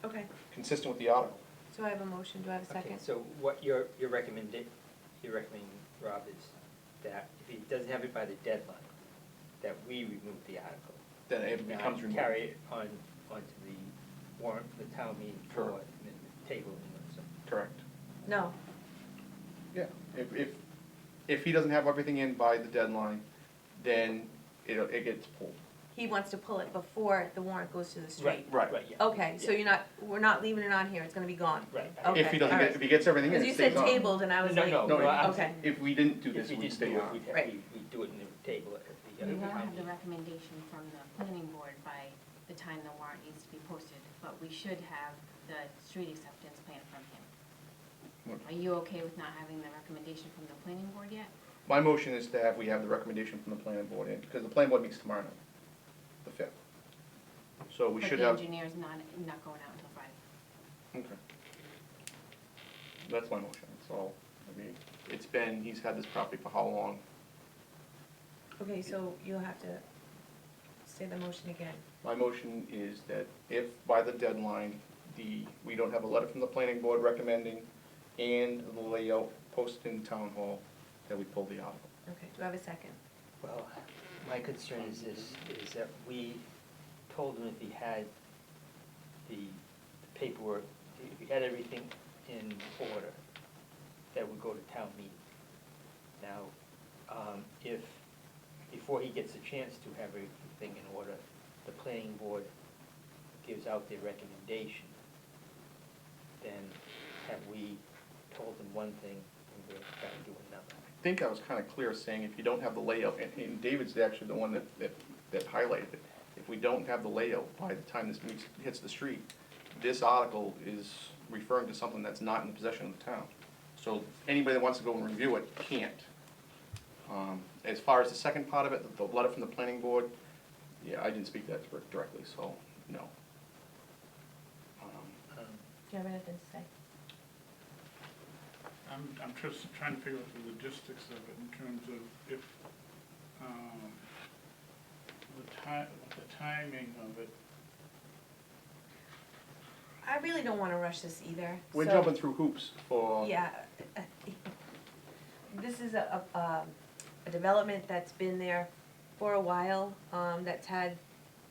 Speaker 1: Okay,
Speaker 7: consistent with the article.
Speaker 1: so I have a motion, do I have a
Speaker 6: Okay,
Speaker 1: second?
Speaker 6: so what you're recommending, Rob, is that if he doesn't have it by the deadline, that we remove the article.
Speaker 7: Then it
Speaker 6: Not
Speaker 7: becomes removed.
Speaker 6: carry it onto the warrant for the town meeting floor
Speaker 7: Correct.
Speaker 6: and then table it. So
Speaker 7: Correct.
Speaker 1: No,
Speaker 7: Yeah, if he doesn't have everything in by the deadline, then it gets pulled.
Speaker 1: he wants to pull it before the warrant goes to the street.
Speaker 7: Right.
Speaker 6: Right, yeah.
Speaker 1: Okay, so we're not leaving it on here, it's gonna be gone.
Speaker 6: Right.
Speaker 1: Okay,
Speaker 7: If he doesn't
Speaker 1: all
Speaker 7: get,
Speaker 1: right.
Speaker 7: if he gets everything in,
Speaker 1: Because
Speaker 7: it
Speaker 1: you
Speaker 7: stays
Speaker 1: said
Speaker 7: on.
Speaker 1: tabled, and I was like,
Speaker 6: No,
Speaker 7: No,
Speaker 1: okay.
Speaker 7: if we didn't do
Speaker 6: If
Speaker 7: this,
Speaker 6: we
Speaker 7: we'd
Speaker 6: didn't
Speaker 7: stay
Speaker 6: do it,
Speaker 7: on.
Speaker 1: Right.
Speaker 6: we'd do it in the table at the
Speaker 11: We
Speaker 6: other
Speaker 11: won't
Speaker 6: time.
Speaker 11: have the recommendation from the planning board by the time the warrant needs to be posted, but we should have the street acceptance plan from him. Are you okay with not having the recommendation from the planning board yet?
Speaker 7: My motion is to we have the recommendation from the planning board in, because the planning board meets tomorrow night, the fifth. So we should have.
Speaker 11: But the engineer's not going out until Friday.
Speaker 7: Okay. That's my motion, that's all. I mean, he's had this property for how long?
Speaker 1: Okay, so you'll have to say the motion again.
Speaker 7: My motion is that if by the deadline, we don't have a letter from the planning board recommending and the layout posted in town hall, that we pull the article.
Speaker 1: Okay, do I have a second?
Speaker 6: Well, my concern is this, is that we told him if he had the paperwork, if he had everything in order, that would go to town meeting. Now, if, before he gets a chance to have everything in order, the planning board gives out their recommendation, then have we told them one thing and we're trying to do another?
Speaker 7: I think I was kind of clear saying if you don't have the layout, and David's actually the one that highlighted it. If we don't have the layout by the time this hits the street, this article is referring to something that's not in the possession of the town. So anybody that wants to go and review it can't. As far as the second part of it, the letter from the planning board, yeah, I didn't speak to that directly, so no.
Speaker 1: Do you have anything to say?
Speaker 9: I'm just trying to figure out the logistics of it in terms of if, the timing of it.
Speaker 1: I really don't wanna rush this either.
Speaker 7: We're
Speaker 1: so-
Speaker 7: jumping through hoops for.
Speaker 1: Yeah. This is a development that's been there for a while, that's had,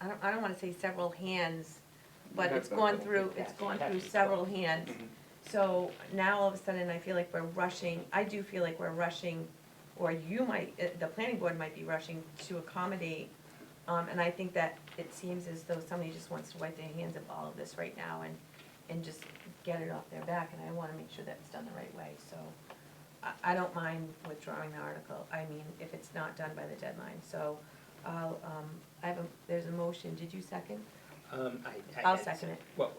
Speaker 1: I don't wanna say several hands, but
Speaker 7: That's
Speaker 1: it's gone
Speaker 7: not-
Speaker 1: through, several hands.
Speaker 7: Mhm.
Speaker 1: So now all of a sudden, I feel like we're rushing, I do feel like we're rushing, or you might, the planning board might be rushing to accommodate And I think that it seems as though somebody just wants to wipe their hands of all of this right now and just get it off their back, and I wanna make sure that it's done the right way, so. I don't mind withdrawing the article, I mean, if it's not done by the deadline, so I'll, there's a motion, did you second? I'll second it.
Speaker 6: Well,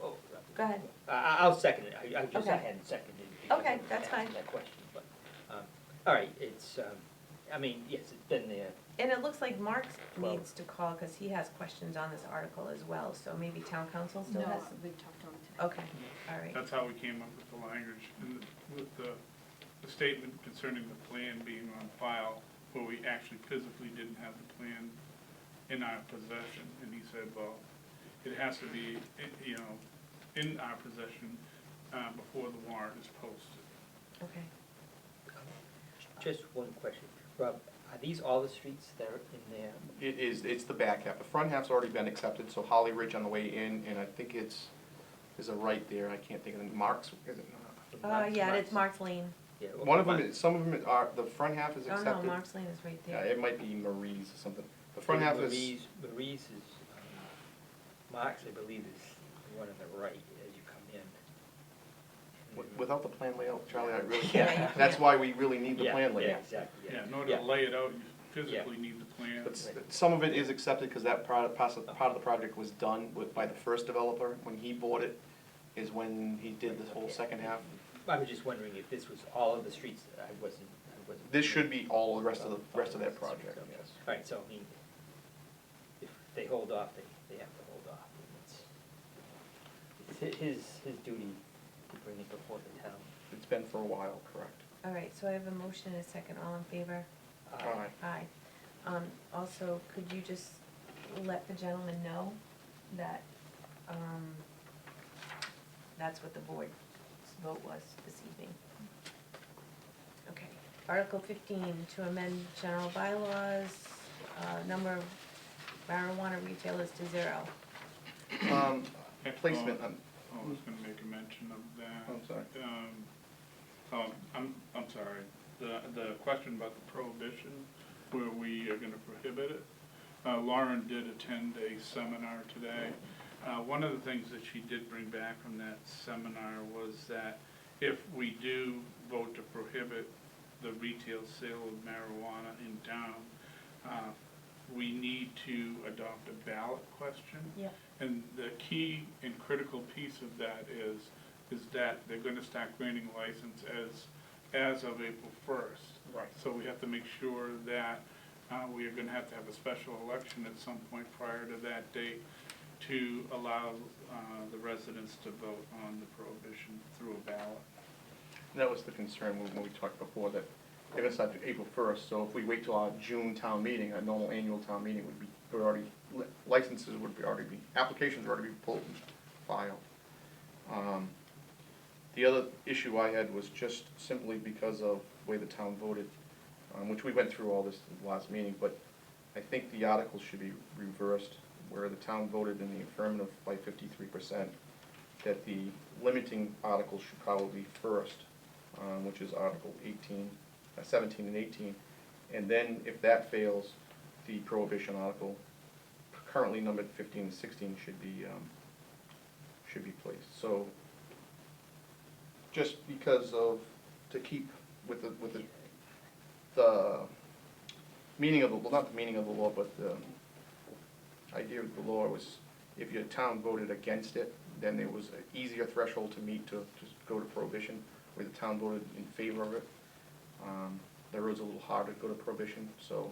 Speaker 1: Go ahead.
Speaker 6: I'll second it, I just, I
Speaker 1: Okay.
Speaker 6: hadn't seconded it because
Speaker 1: Okay,
Speaker 6: I was
Speaker 1: that's
Speaker 6: asking
Speaker 1: fine.
Speaker 6: that question, but, all right, it's, I mean, yes, it's been there.
Speaker 1: And it looks like Mark
Speaker 6: Well-
Speaker 1: needs to call, cause he has questions on this article as well, so maybe town council still
Speaker 11: No,
Speaker 1: has?
Speaker 11: we've talked to him today.
Speaker 1: Okay, all right.
Speaker 9: That's how we came up with the language, and with the statement concerning the plan being on file, where we actually physically didn't have the plan in our possession, and he said, well, it has to be, you know, in our possession, before the warrant is posted.
Speaker 1: Okay.
Speaker 6: Just one question, Rob, are these all the streets that are in there?
Speaker 7: It is, it's the back half. The front half's already been accepted, so Holly Ridge on the way in, and I think there's a right there, I can't think of the Marks, is it not?
Speaker 1: Yeah, it's Mark's Lane.
Speaker 6: Yeah,
Speaker 7: One of them, some of them are, the front half is
Speaker 1: Oh,
Speaker 7: accepted.
Speaker 1: no, Mark's Lane is right
Speaker 7: Yeah,
Speaker 1: there.
Speaker 7: it might be Marie's or something. The front half is,
Speaker 6: Marie's is, Mark's, I believe, is the one on the right as you come in.
Speaker 7: without the plan layout, Charlie, I really
Speaker 1: Yeah,
Speaker 7: can't.
Speaker 1: you
Speaker 7: That's
Speaker 1: can't.
Speaker 7: why we really need the
Speaker 6: Yeah,
Speaker 7: plan
Speaker 6: yeah,
Speaker 7: layout.
Speaker 6: exactly,
Speaker 9: Yeah,
Speaker 6: yeah.
Speaker 9: in order to lay it out, you physically need the plan.
Speaker 7: But some of it is accepted, because that part of the project was done by the first developer. When he bought it, is when he did this whole second half.
Speaker 6: I was just wondering if this was all of the streets, I wasn't.
Speaker 7: This should be all the rest of that project, yes.
Speaker 6: All right, so, I mean, if they hold off, they have to hold off. It's his duty to bring it before the town.
Speaker 7: It's been for a while, correct.
Speaker 1: All right, so I have a motion and a second, all in favor?
Speaker 7: Aye.
Speaker 1: Aye. Also, could you just let the gentleman know that, that's what the board's vote was this evening? Okay. Article 15, to amend general bylaws, number of marijuana retailers to 0.
Speaker 7: Placement,
Speaker 9: I was gonna make a mention of that.
Speaker 7: I'm sorry.
Speaker 9: I'm sorry, the question about the prohibition, where we are gonna prohibit it. Lauren did attend a seminar today. One of the things that she did bring back from that seminar was that if we do vote to prohibit the retail sale of marijuana in town, we need to adopt a ballot question.
Speaker 1: Yeah.
Speaker 9: And the key and critical piece of that is that they're gonna start granting license as of April 1st.
Speaker 7: Right.
Speaker 9: So we have to make sure that we are gonna have to have a special election at some point prior to that date to allow the residents to vote on the prohibition through a ballot.
Speaker 7: that was the concern when we talked before, that if it's not April 1st, so if we wait till our June town meeting, our normal annual town meeting would be, licenses would already be, applications would already be pulled and filed. The other issue I had was just simply because of the way the town voted, which we went through all this in the last meeting, but I think the articles should be reversed, where the town voted in the affirmative by 53%, that the limiting article should probably be first, which is Article 17 and 18, and then if that fails, the prohibition article, currently numbered 15 and 16, should be placed. So, just because of, to keep with the meaning of the, well, not the meaning of the law, but the idea of the law was, if your town voted against it, then there was an easier threshold to meet to just go to prohibition, where the town voted in favor of it. The road's a little harder to go to prohibition, so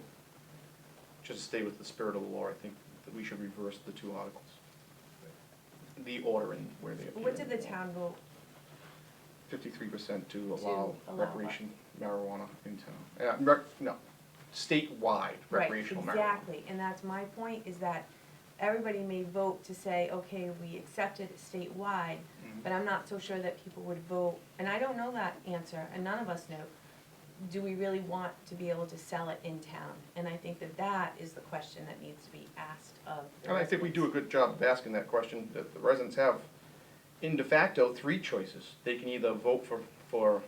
Speaker 7: just to stay with the spirit of the law, I think that we should reverse the two articles. The order in where they appear.
Speaker 1: What did the town vote?
Speaker 7: 53% to
Speaker 1: To
Speaker 7: allow
Speaker 1: allow
Speaker 7: recreation marijuana in town. No, statewide recreational marijuana.
Speaker 1: Right, exactly, and that's my point, is that everybody may vote to say, okay, we accept it statewide,
Speaker 7: Mhm.
Speaker 1: but I'm not so sure that people would vote, and I don't know that answer, and none of us know. Do we really want to be able to sell it in town? And I think that that is the question that needs to be asked of the
Speaker 7: And I think we do a good job of asking that question, that the residents have, in de facto, 3 choices. They can either vote for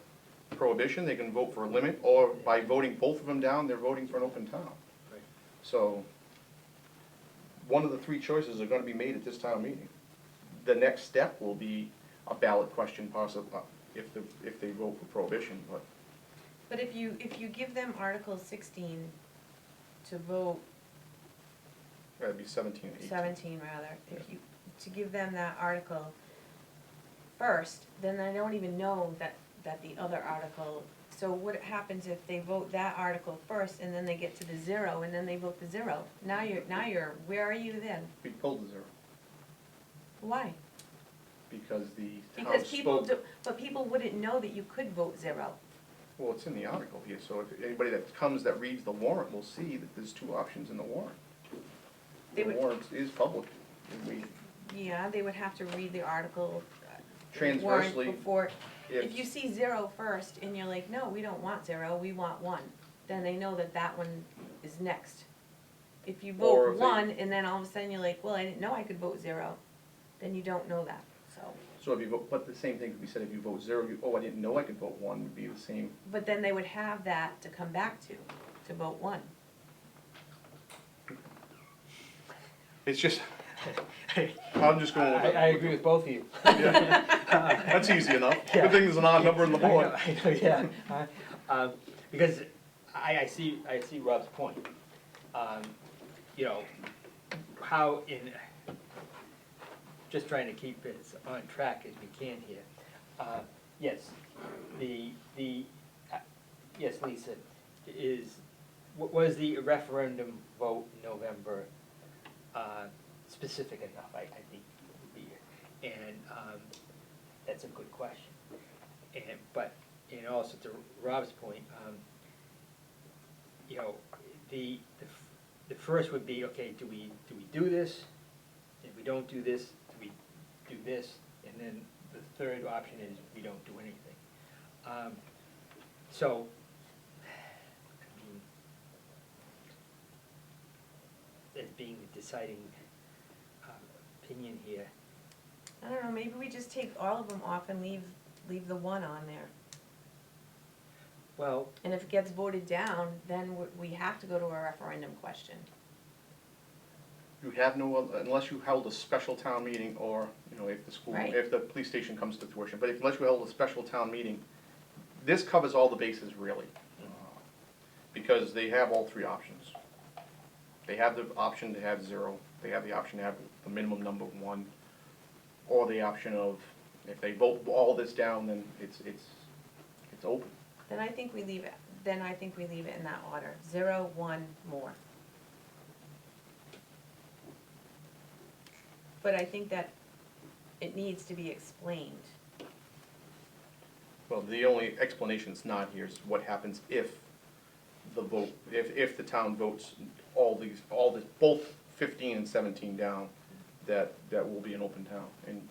Speaker 7: prohibition, they can vote for a limit, or by voting both of them down, they're voting for an open town.
Speaker 6: Right.
Speaker 7: So, one of the three choices are gonna be made at this town meeting. The next step will be a ballot question possible, if they vote for prohibition, but
Speaker 1: But if you give them Article 16 to vote,
Speaker 7: that'd be 17 and 18.
Speaker 1: 17 rather, to give them that article first, then I don't even know that the other article, so what happens if they vote that article first and then they get to the 0 and then they vote the 0? Now you're, where are you then?
Speaker 7: We pulled the 0,
Speaker 1: Why?
Speaker 7: because the town
Speaker 1: Because people
Speaker 7: spoke.
Speaker 1: do, but people wouldn't know that you could vote 0.
Speaker 7: Well, it's in the article here, so if anybody that comes that reads the warrant will see that there's two options in the warrant.
Speaker 1: They
Speaker 7: The
Speaker 1: would-
Speaker 7: warrant is public, and we
Speaker 1: Yeah, they would have to read the article.
Speaker 7: transversely,
Speaker 1: Warrant before, if
Speaker 7: if,
Speaker 1: you see 0 first and you're like, no, we don't want 0, we want 1, then they know that that one is next. If you
Speaker 7: Or
Speaker 1: vote
Speaker 7: if they-
Speaker 1: 1 and then all of a sudden you're like, well, I didn't know I could vote 0, then you don't know that, so.
Speaker 7: so if you vote, but the same thing could be said, if you vote 0, I didn't know I could vote 1, would be the same.
Speaker 1: But then they would have that to come back to vote 1.
Speaker 7: It's just, I'm just going with it.
Speaker 6: I agree with both of you.
Speaker 7: That's easy enough. Good thing there's an odd number in the board.
Speaker 6: I know, yeah. Because I see Rob's point. You know, how just trying to keep it on track as we can here. Yes, yes, Lisa, was the referendum vote in November specific enough, I think would be, and that's a good question. And also to Rob's point, you know, the first would be, okay, do we do this? If we don't do this, do we do this? And then the third option is we don't do anything. So, I mean, as being the deciding opinion here,
Speaker 1: I don't know, maybe we just take all of them off and leave the 1 on there.
Speaker 6: well,
Speaker 1: And if it gets voted down, then we have to go to a referendum question.
Speaker 7: You have no, unless you held a special town meeting, or, you know, if the school,
Speaker 1: Right.
Speaker 7: if the police station comes to fruition, but unless you held a special town meeting, this covers all the bases, really. Because they have all three options. They have the option to have 0, they have the option to have the minimum number of 1, or the option of, if they vote all this down, then it's open.
Speaker 1: Then I think we leave it, in that order, 0, 1, more. But I think that it needs to be explained.
Speaker 7: Well, the only explanation that's not here is what happens if the vote, if the town votes both 15 and 17 down, that will be an open town. And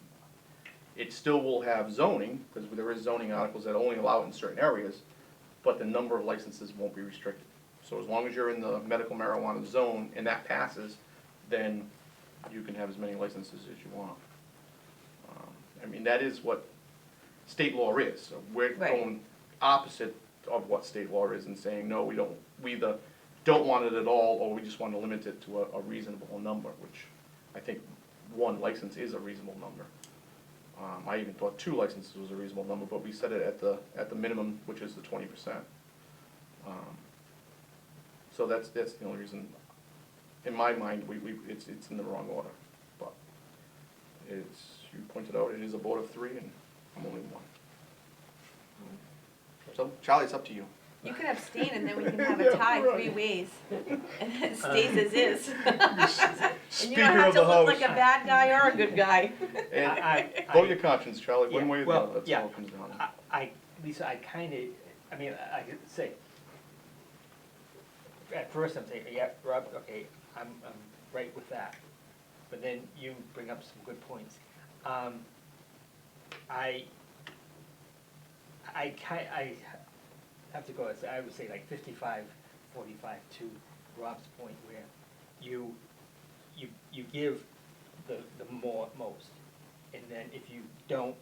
Speaker 7: it still will have zoning, because there is zoning articles that only allow it in certain areas, but the number of licenses won't be restricted. So as long as you're in the medical marijuana zone and that passes, then you can have as many licenses as you want. I mean, that is what state law is. So we're
Speaker 1: Right.
Speaker 7: going opposite of what state law is and saying, no, we either don't want it at all, or we just want to limit it to a reasonable number, which I think 1 license is a reasonable number. I even thought 2 licenses was a reasonable number, but we set it at the minimum, which is the 20%. So that's the only reason, in my mind, it's in the wrong order. But it's, you pointed out, it is a board of 3, and I'm only 1. So, Charlie, it's up to you.
Speaker 1: You can abstain and then we can have a tie 3 ways, and it stays as is. And you don't
Speaker 7: Speaker
Speaker 1: have
Speaker 7: of
Speaker 1: to
Speaker 7: the
Speaker 1: look like
Speaker 7: House.
Speaker 1: a bad guy or a good guy.
Speaker 7: And vote your conscience, Charlie, one
Speaker 6: Yeah,
Speaker 7: way or the
Speaker 6: well,
Speaker 7: other, that's
Speaker 6: yeah.
Speaker 7: all it comes down to.
Speaker 6: Lisa, I could say, at first I'm saying, yeah, Rob, okay, I'm right with that. But then you bring up some good points. I have to go, I would say like 55, 45 to Rob's point, where you give the most, and then if you don't,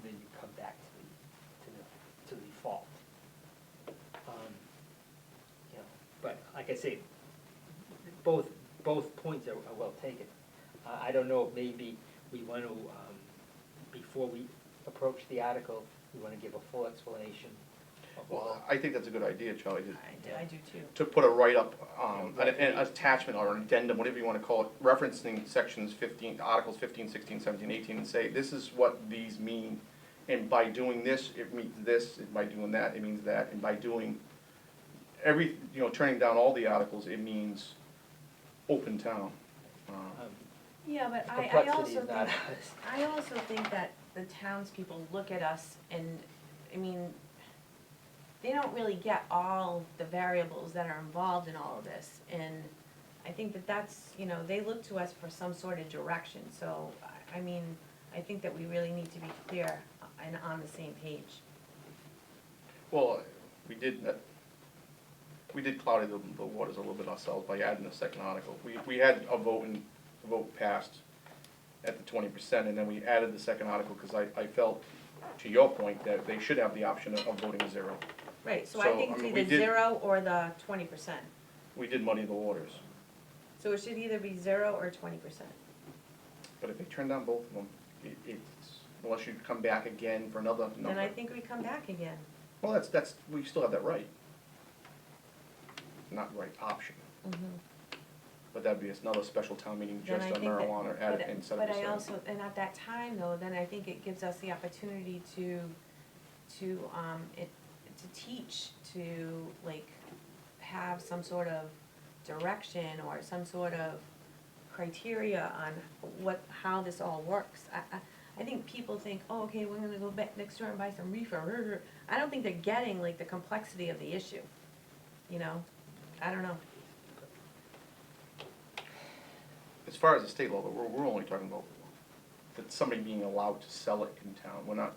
Speaker 6: then you come back to the default. You know, but like I say, both both points are well taken. I don't know, if maybe we want to, before we approach the article, we want to give a full explanation of all.
Speaker 7: Well, I think that's a good idea, Charlie,
Speaker 1: I do too.
Speaker 7: to put a write-up, an attachment or an addendum, whatever you wanna call it, referencing sections 15, articles 15, 16, 17, 18, and say, this is what these mean. And by doing this, it means this, and by doing that, it means that, and by doing turning down all the articles, it means open town.
Speaker 1: Yeah, but I
Speaker 6: Complexity
Speaker 1: also
Speaker 6: is not
Speaker 1: think, I also think that the townspeople look at us and, I mean, they don't really get all the variables that are involved in all of this. And I think that that's, they look to us for some sort of direction. So, I mean, I think that we really need to be clear and on the same page.
Speaker 7: Well, we did cloudy the waters a little bit ourselves by adding a second article. We had a vote and the vote passed at the 20%, and then we added the second article because I felt, to your point, that they should have the option of voting a zero.
Speaker 1: Right, so I
Speaker 7: So,
Speaker 1: think
Speaker 7: I
Speaker 1: it's
Speaker 7: mean, we
Speaker 1: either
Speaker 7: did-
Speaker 1: 0 or the 20%.
Speaker 7: We did muddy the waters,
Speaker 1: So it should either be 0 or 20%.
Speaker 7: but if they turn down both of them, it's, unless you come back again for another number.
Speaker 1: Then I think we come back again.
Speaker 7: Well, that's, we still have that right. Not right, option. But that'd be another special town meeting
Speaker 1: Then
Speaker 7: just
Speaker 1: I
Speaker 7: on
Speaker 1: think that-
Speaker 7: marijuana, add it instead of
Speaker 1: But I
Speaker 7: percent.
Speaker 1: also, and at that time though, then I think it gives us the opportunity to teach, to like have some sort of direction or some sort of criteria on how this all works. I think people think, oh, okay, we're gonna go back next door and buy some reefer. I don't think they're getting like the complexity of the issue, I don't know.
Speaker 7: As far as the state level, we're only talking about that somebody being allowed to sell it in town. We're not,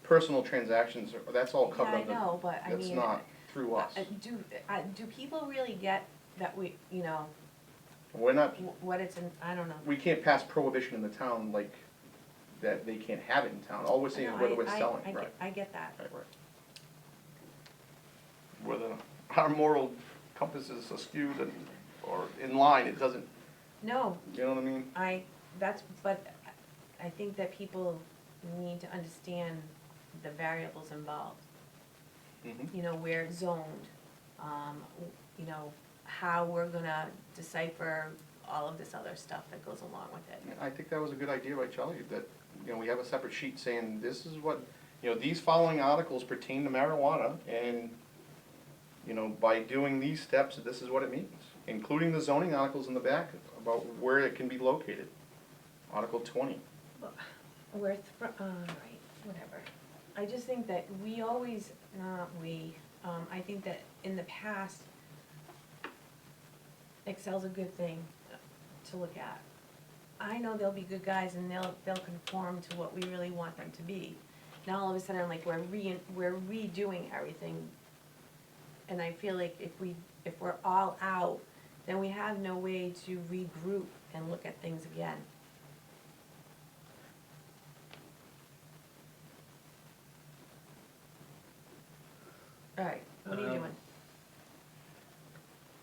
Speaker 7: personal transactions, that's all covered
Speaker 1: Yeah, I
Speaker 7: under.
Speaker 1: know, but I
Speaker 7: That's
Speaker 1: mean,
Speaker 7: not through us.
Speaker 1: do people really get that we,
Speaker 7: We're not,
Speaker 1: what it's in, I don't know.
Speaker 7: we can't pass prohibition in the town like that they can't have it in town. All we're saying is
Speaker 1: No,
Speaker 7: whether we're
Speaker 1: I
Speaker 7: selling,
Speaker 1: get-
Speaker 7: right.
Speaker 1: I get that.
Speaker 7: Right. Whether our moral compass is skewed or in line, it doesn't,
Speaker 1: No,
Speaker 7: you know what I mean?
Speaker 1: but I think that people need to understand the variables involved. Where it's zoned, how we're gonna decipher all of this other stuff that goes along with it.
Speaker 7: I think that was a good idea by Charlie, that, we have a separate sheet saying, this is what, these following articles pertain to marijuana, and, by doing these steps, this is what it means, including the zoning articles in the back about where it can be located. Article 20.
Speaker 1: Right, whatever. I just think that we always, I think that in the past, Excel's a good thing to look at. I know they'll be good guys and they'll conform to what we really want them to be. Now all of a sudden, like, we're redoing everything, and I feel like if we're all out, then we have no way to regroup and look at things again. All right, what are you doing?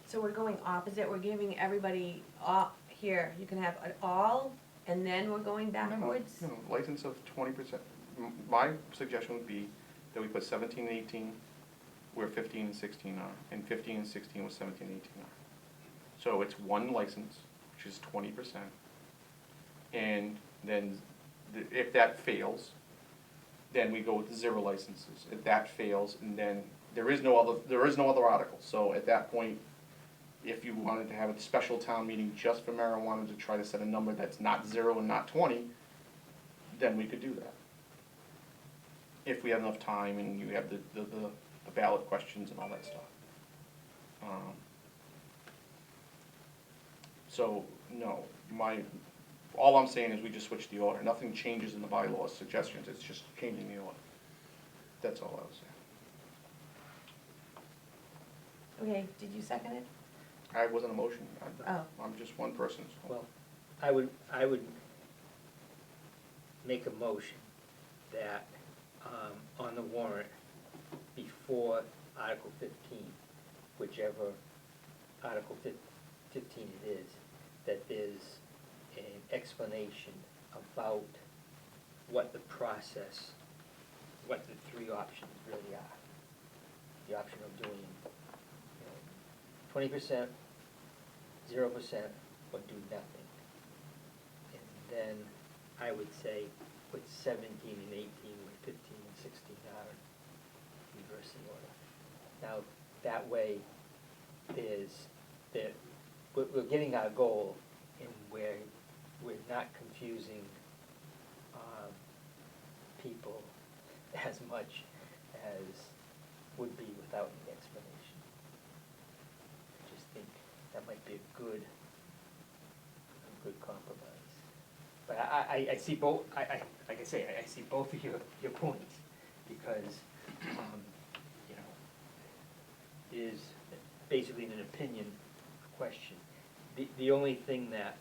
Speaker 1: So we're going opposite, we're giving everybody all, here, you can have it all, and then we're going backwards?
Speaker 7: No, license of 20%. My suggestion would be that we put 17 and 18 where 15 and 16 are, and 15 and 16 where 17 and 18 are. So it's one license, which is 20%. And then if that fails, then we go with 0 licenses. If that fails, and then there is no other article. So at that point, if you wanted to have a special town meeting just for marijuana to try to set a number that's not 0 and not 20, then we could do that. If we have enough time and you have the ballot questions and all that stuff. So, no, all I'm saying is we just switch the order. Nothing changes in the bylaws, suggestions, it's just changing the order. That's all I was saying.
Speaker 1: Okay, did you second it?
Speaker 7: I wasn't a motion.
Speaker 1: Oh.
Speaker 7: I'm just one person, so.
Speaker 6: Well, I would make a motion that, on the warrant, before Article 15, whichever Article 15 it is, that there's an explanation about what the process, what the three options really are. The option of doing, 20%, 0%, or do nothing. And then I would say put 17 and 18, where 15 and 16 are reversing order. Now, that way, we're getting our goal, and we're not confusing people as much as would be without an explanation. I just think that might be a good compromise. But I see both, like I say, I see both of your points, because, it is basically an opinion question. The only thing that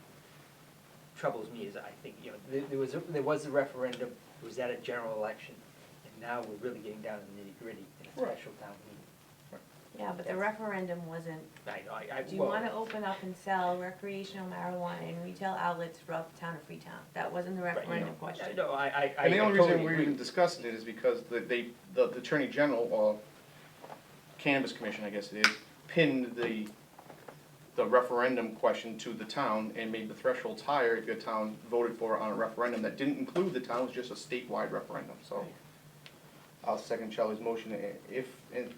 Speaker 6: troubles me is, I think, there was a referendum, it was at a general election, and now we're really getting down to the nitty-gritty in a special town meeting.
Speaker 1: Yeah, but the referendum wasn't,
Speaker 6: I know,
Speaker 1: do you wanna open up and sell recreational marijuana in retail outlets throughout the town of Freetown? That wasn't the referendum question.
Speaker 6: No, I
Speaker 7: And the only reason
Speaker 6: totally
Speaker 7: we're
Speaker 6: agree.
Speaker 7: even discussing it is because the Attorney General, or Cannabis Commission, I guess it is, pinned the referendum question to the town and made the thresholds higher if your town voted for it on a referendum that didn't include the town, it was just a statewide referendum, so. I'll second Charlie's motion, and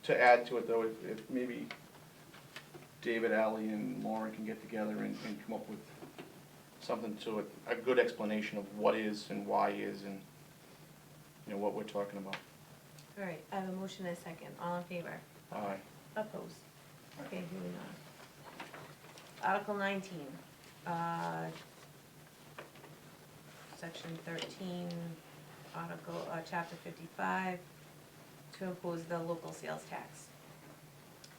Speaker 7: to add to it though, if maybe David, Ally, and Lauren can get together and come up with something to it, a good explanation of what is and why is, and, what we're talking about.
Speaker 1: All right, I have a motion and a second, all in favor?
Speaker 7: Aye.
Speaker 1: Opposed? Okay, moving on. Article 19, Section 13, Chapter 55, to impose the local sales tax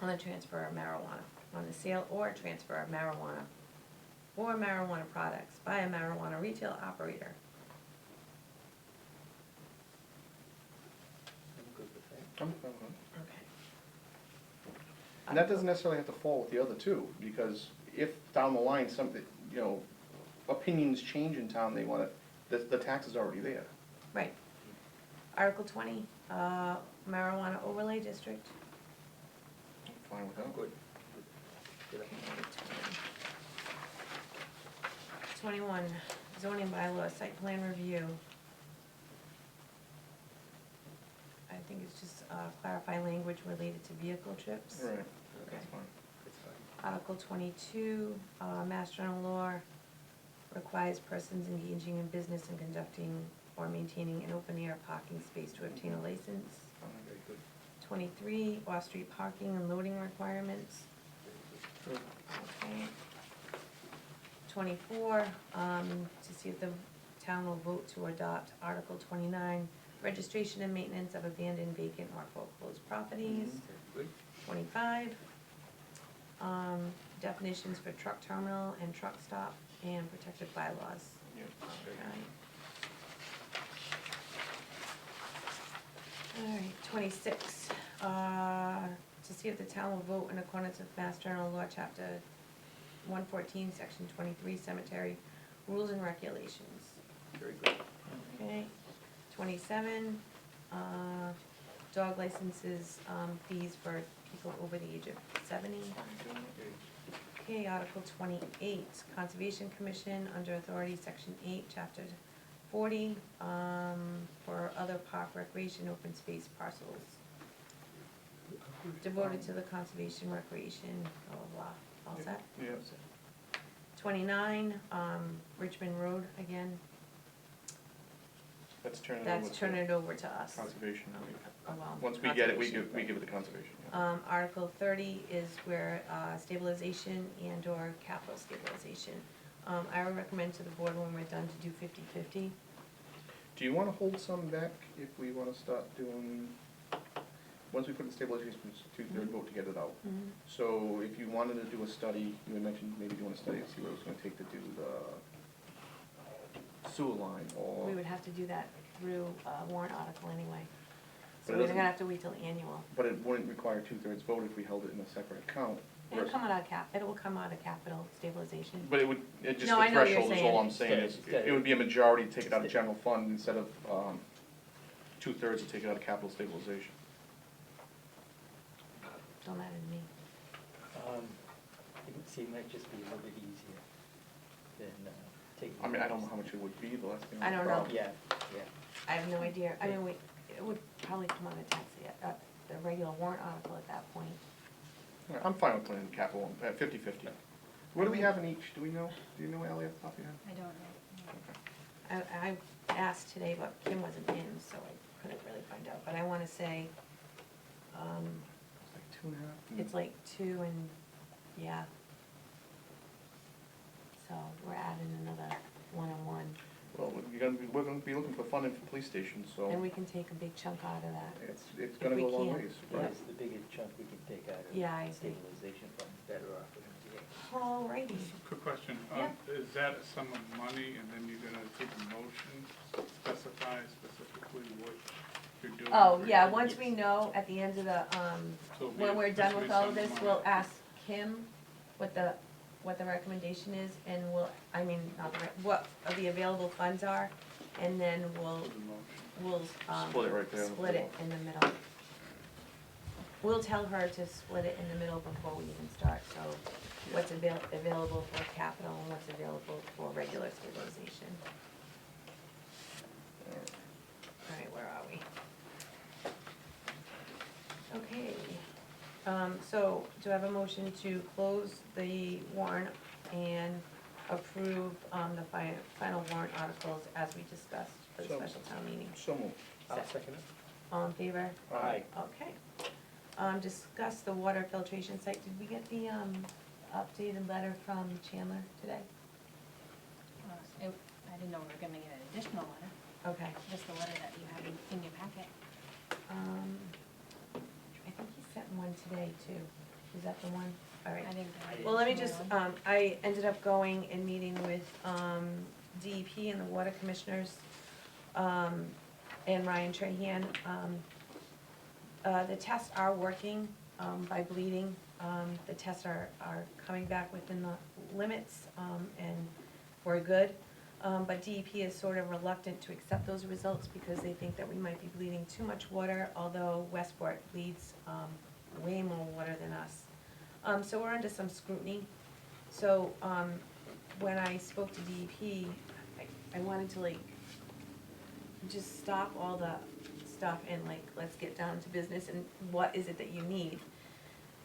Speaker 1: on the transfer of marijuana, on the sale or transfer of marijuana or marijuana products by a marijuana retail operator.
Speaker 6: I'm good with that.
Speaker 7: I'm fine with it.
Speaker 1: Okay.
Speaker 7: And that doesn't necessarily have to fall with the other two, because if down the line something, opinions change in town, they wanna, the tax is already there.
Speaker 1: Right. Article 20, marijuana overlay district.
Speaker 7: I'm fine with that.
Speaker 6: Good.
Speaker 1: 21, zoning bylaw, site plan review. I think it's just clarify language related to vehicle trips.
Speaker 7: Right,
Speaker 1: Okay.
Speaker 7: that's fine.
Speaker 6: It's fine.
Speaker 1: Article 22, Mass General Law requires persons engaging in business and conducting or maintaining an open-air parking space to obtain a license.
Speaker 6: Very good.
Speaker 1: 23, off-street parking and loading requirements.
Speaker 7: Good.
Speaker 1: Okay. 24, to see if the town will vote to adopt Article 29, registration and maintenance of abandoned, vacant, or foreclosed properties.
Speaker 6: Very good.
Speaker 1: 25, definitions for truck terminal and truck stop and protective bylaws.
Speaker 7: Yeah.
Speaker 1: Okay. All right, 26, to see if the town will vote in accordance with Mass General Law, Chapter 114, Section 23, Cemetery Rules and Regulations.
Speaker 6: Very good.
Speaker 1: Okay, 27, dog licenses, fees for people over the age of 70. Okay, Article 28, Conservation Commission, under Authority, Section 8, Chapter 40, for other park recreation open space parcels devoted to the conservation, recreation, blah, blah, blah. All set?
Speaker 7: Yeah.
Speaker 1: 29, Richmond Road again,
Speaker 7: That's turning it over
Speaker 1: that's
Speaker 7: to
Speaker 1: turning it over to us.
Speaker 7: conservation.
Speaker 1: Oh, well,
Speaker 7: Once we get it, we
Speaker 1: conservation.
Speaker 7: give it to conservation, yeah.
Speaker 1: Article 30 is where stabilization and/or capital stabilization. I would recommend to the board when we're done to do 50-50.
Speaker 7: Do you wanna hold some back if we wanna start doing, once we put the stabilization, two-third vote to get it out? So if you wanted to do a study, you had mentioned maybe doing a study to see what it was gonna take to do the sewer line, or.
Speaker 1: We would have to do that through warrant article anyway.
Speaker 7: But
Speaker 1: So
Speaker 7: it
Speaker 1: we're
Speaker 7: doesn't-
Speaker 1: gonna have to wait till annual.
Speaker 7: But it wouldn't require two-thirds vote if we held it in a separate account,
Speaker 1: It'll come out of it will come out of capital stabilization.
Speaker 7: But just
Speaker 1: No,
Speaker 7: the
Speaker 1: I know what you're
Speaker 7: threshold is all
Speaker 1: saying.
Speaker 7: I'm saying is, it would be a majority to take it out of general fund instead of, 2/3 to take it out of capital stabilization.
Speaker 1: Don't matter to me.
Speaker 6: It might just be a little bit easier than taking.
Speaker 7: I mean, I don't know how much it would be, the last thing.
Speaker 1: I don't know.
Speaker 6: Yeah, yeah.
Speaker 1: I have no idea. I mean, it would probably come out of tax, the regular warrant article at that point.
Speaker 7: Yeah, I'm fine with putting in capital at 50/50. What do we have in each? Do we know? Do you know, Ally, off the top of your head?
Speaker 11: I don't know.
Speaker 7: Okay.
Speaker 1: I asked today, but Kim wasn't in, so I couldn't really find out. But I wanna say,
Speaker 7: It's like 2.5.
Speaker 1: it's like 2 and, yeah. So we're adding another 101,
Speaker 7: Well, we're gonna be looking for funding for police stations, so
Speaker 1: and we can take a big chunk out of that.
Speaker 7: it's gonna
Speaker 1: we
Speaker 7: go a long
Speaker 1: can.
Speaker 7: ways.
Speaker 1: Yeah.
Speaker 6: It's the biggest chunk we can take out of
Speaker 1: Yeah, I agree.
Speaker 6: stabilization fund, better off we're gonna be.
Speaker 1: Alrighty.
Speaker 9: Quick question,
Speaker 1: Yeah.
Speaker 9: is that a sum of money and then you're gonna take a motion, specify specifically what you're doing?
Speaker 1: Oh, yeah,
Speaker 9: for-
Speaker 1: once we know at the end of the,
Speaker 9: So it'll be
Speaker 1: when we're done
Speaker 9: officially
Speaker 1: with all
Speaker 9: sum
Speaker 1: of
Speaker 9: of
Speaker 1: this,
Speaker 9: money.
Speaker 1: we'll ask Kim what the recommendation is, and not what the available funds are, and then we'll,
Speaker 9: For the motion.
Speaker 1: we'll,
Speaker 7: Split it right there.
Speaker 1: split it in the middle. We'll tell her to split it in the middle before we even start, so what's available for capital and what's available for regular stabilization. Alright, where are we? Okay, so do I have a motion to close the warrant and approve, the final warrant articles as we discussed for the
Speaker 7: So-
Speaker 1: special town meeting?
Speaker 7: So moved.
Speaker 6: I'll second it.
Speaker 1: All in favor?
Speaker 6: Aye.
Speaker 1: Okay. Discuss the water filtration site. Did we get the, updated letter from Chandler today?
Speaker 11: I didn't know we were gonna get an additional letter,
Speaker 1: Okay.
Speaker 11: just the letter that you have in your packet.
Speaker 1: I think he sent one today too. Is that the one? All right.
Speaker 11: I didn't get it.
Speaker 1: Well, let me just, I ended up going and meeting with, DEP and the water commissioners, and Ryan Trahan. The tests are working, by bleeding. The tests are coming back within the limits, and we're good. But DEP is sort of reluctant to accept those results because they think that we might be bleeding too much water, although Westport bleeds, way more water than us. So we're under some scrutiny. So, when I spoke to DEP, I wanted to just stop all the stuff and let's get down to business and what is it that you need?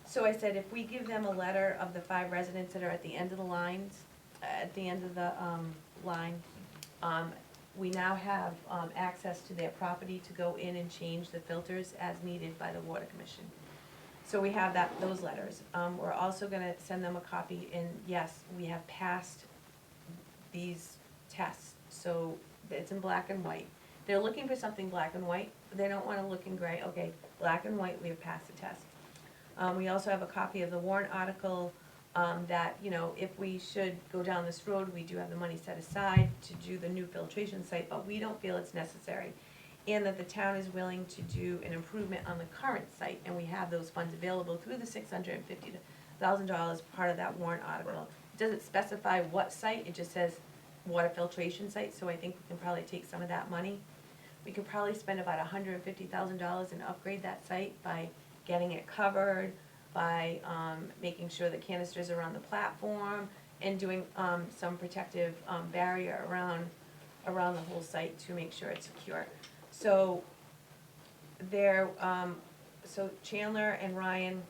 Speaker 1: So I said, if we give them a letter of the 5 residents that are at the end of the lines, at the end of the, line, we now have, access to their property to go in and change the filters as needed by the water commission. So we have those letters. We're also gonna send them a copy, and yes, we have passed these tests, so it's in black and white. They're looking for something black and white, they don't wanna look in gray, okay, black and white, we have passed the test. We also have a copy of the warrant article, that, if we should go down this road, we do have the money set aside to do the new filtration site, but we don't feel it's necessary. And that the town is willing to do an improvement on the current site, and we have those funds available through the $650,000 part of that warrant article. It doesn't specify what site, it just says water filtration site, so I think we can probably take some of that money. We could probably spend about $150,000 and upgrade that site by getting it covered, by making sure the canisters are on the platform, and doing some protective barrier around the whole site to make sure it's secure. So so Chandler and Ryan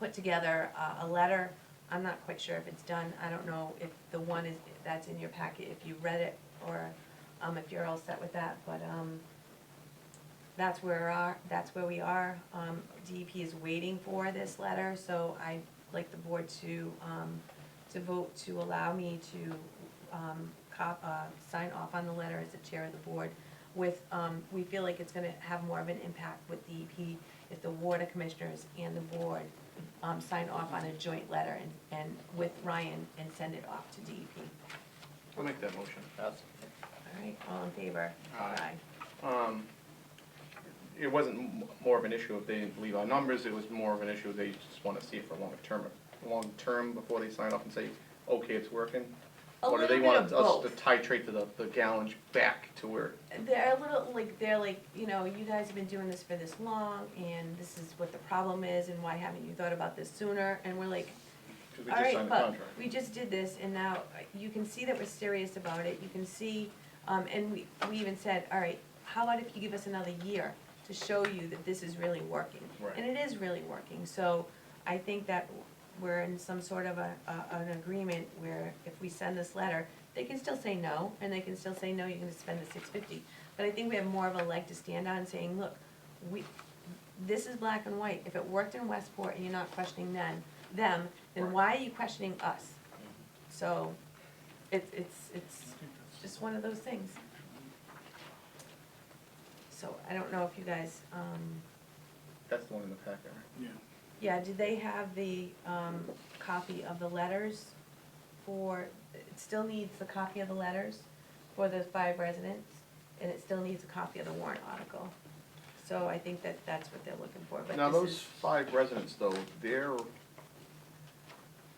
Speaker 1: put together a letter. I'm not quite sure if it's done. I don't know if the one that's in your packet, if you read it, or if you're all set with that, but that's where we are. DEP is waiting for this letter, so I'd like the board to vote to allow me to sign off on the letter as the chair of the board. We feel like it's gonna have more of an impact with DEP if the water commissioners and the board sign off on a joint letter and with Ryan and send it off to DEP.
Speaker 7: I'll make that motion.
Speaker 1: All right, all in favor?
Speaker 7: Aye. it wasn't more of an issue if they didn't believe our numbers, it was more of an issue, they just wanna see it for long term before they sign up and say, okay, it's working?
Speaker 1: A
Speaker 7: Or do they
Speaker 1: little bit
Speaker 7: want
Speaker 1: of
Speaker 7: us to
Speaker 1: both.
Speaker 7: titrate the gallons back to where?
Speaker 1: They're a little, they're like, you know, you guys have been doing this for this long, and this is what the problem is, and why haven't you thought about this sooner? And we're like,
Speaker 7: 'Cause we
Speaker 1: all
Speaker 7: just
Speaker 1: right,
Speaker 7: signed the
Speaker 1: but
Speaker 7: contract.
Speaker 1: we just did this, and now you can see that we're serious about it, you can see, and we even said, all right, how about if you give us another year to show you that this is really working?
Speaker 7: Right.
Speaker 1: And it is really working, so I think that we're in some sort of an agreement where if we send this letter, they can still say no, and they can still say, no, you're gonna spend the $650. But I think we have more of a leg to stand on, saying, look, this is black and white, if it worked in Westport and you're not questioning them, then why are you questioning us? So, it's just one of those things. So, I don't know if you guys,
Speaker 7: That's the one in the packet, right?
Speaker 1: yeah, did they have the, copy of the letters for, it still needs the copy of the letters for the 5 residents, and it still needs a copy of the warrant article. So I think that that's what they're looking for, but
Speaker 7: Now,
Speaker 1: this
Speaker 7: those
Speaker 1: is,
Speaker 7: 5 residents though, they're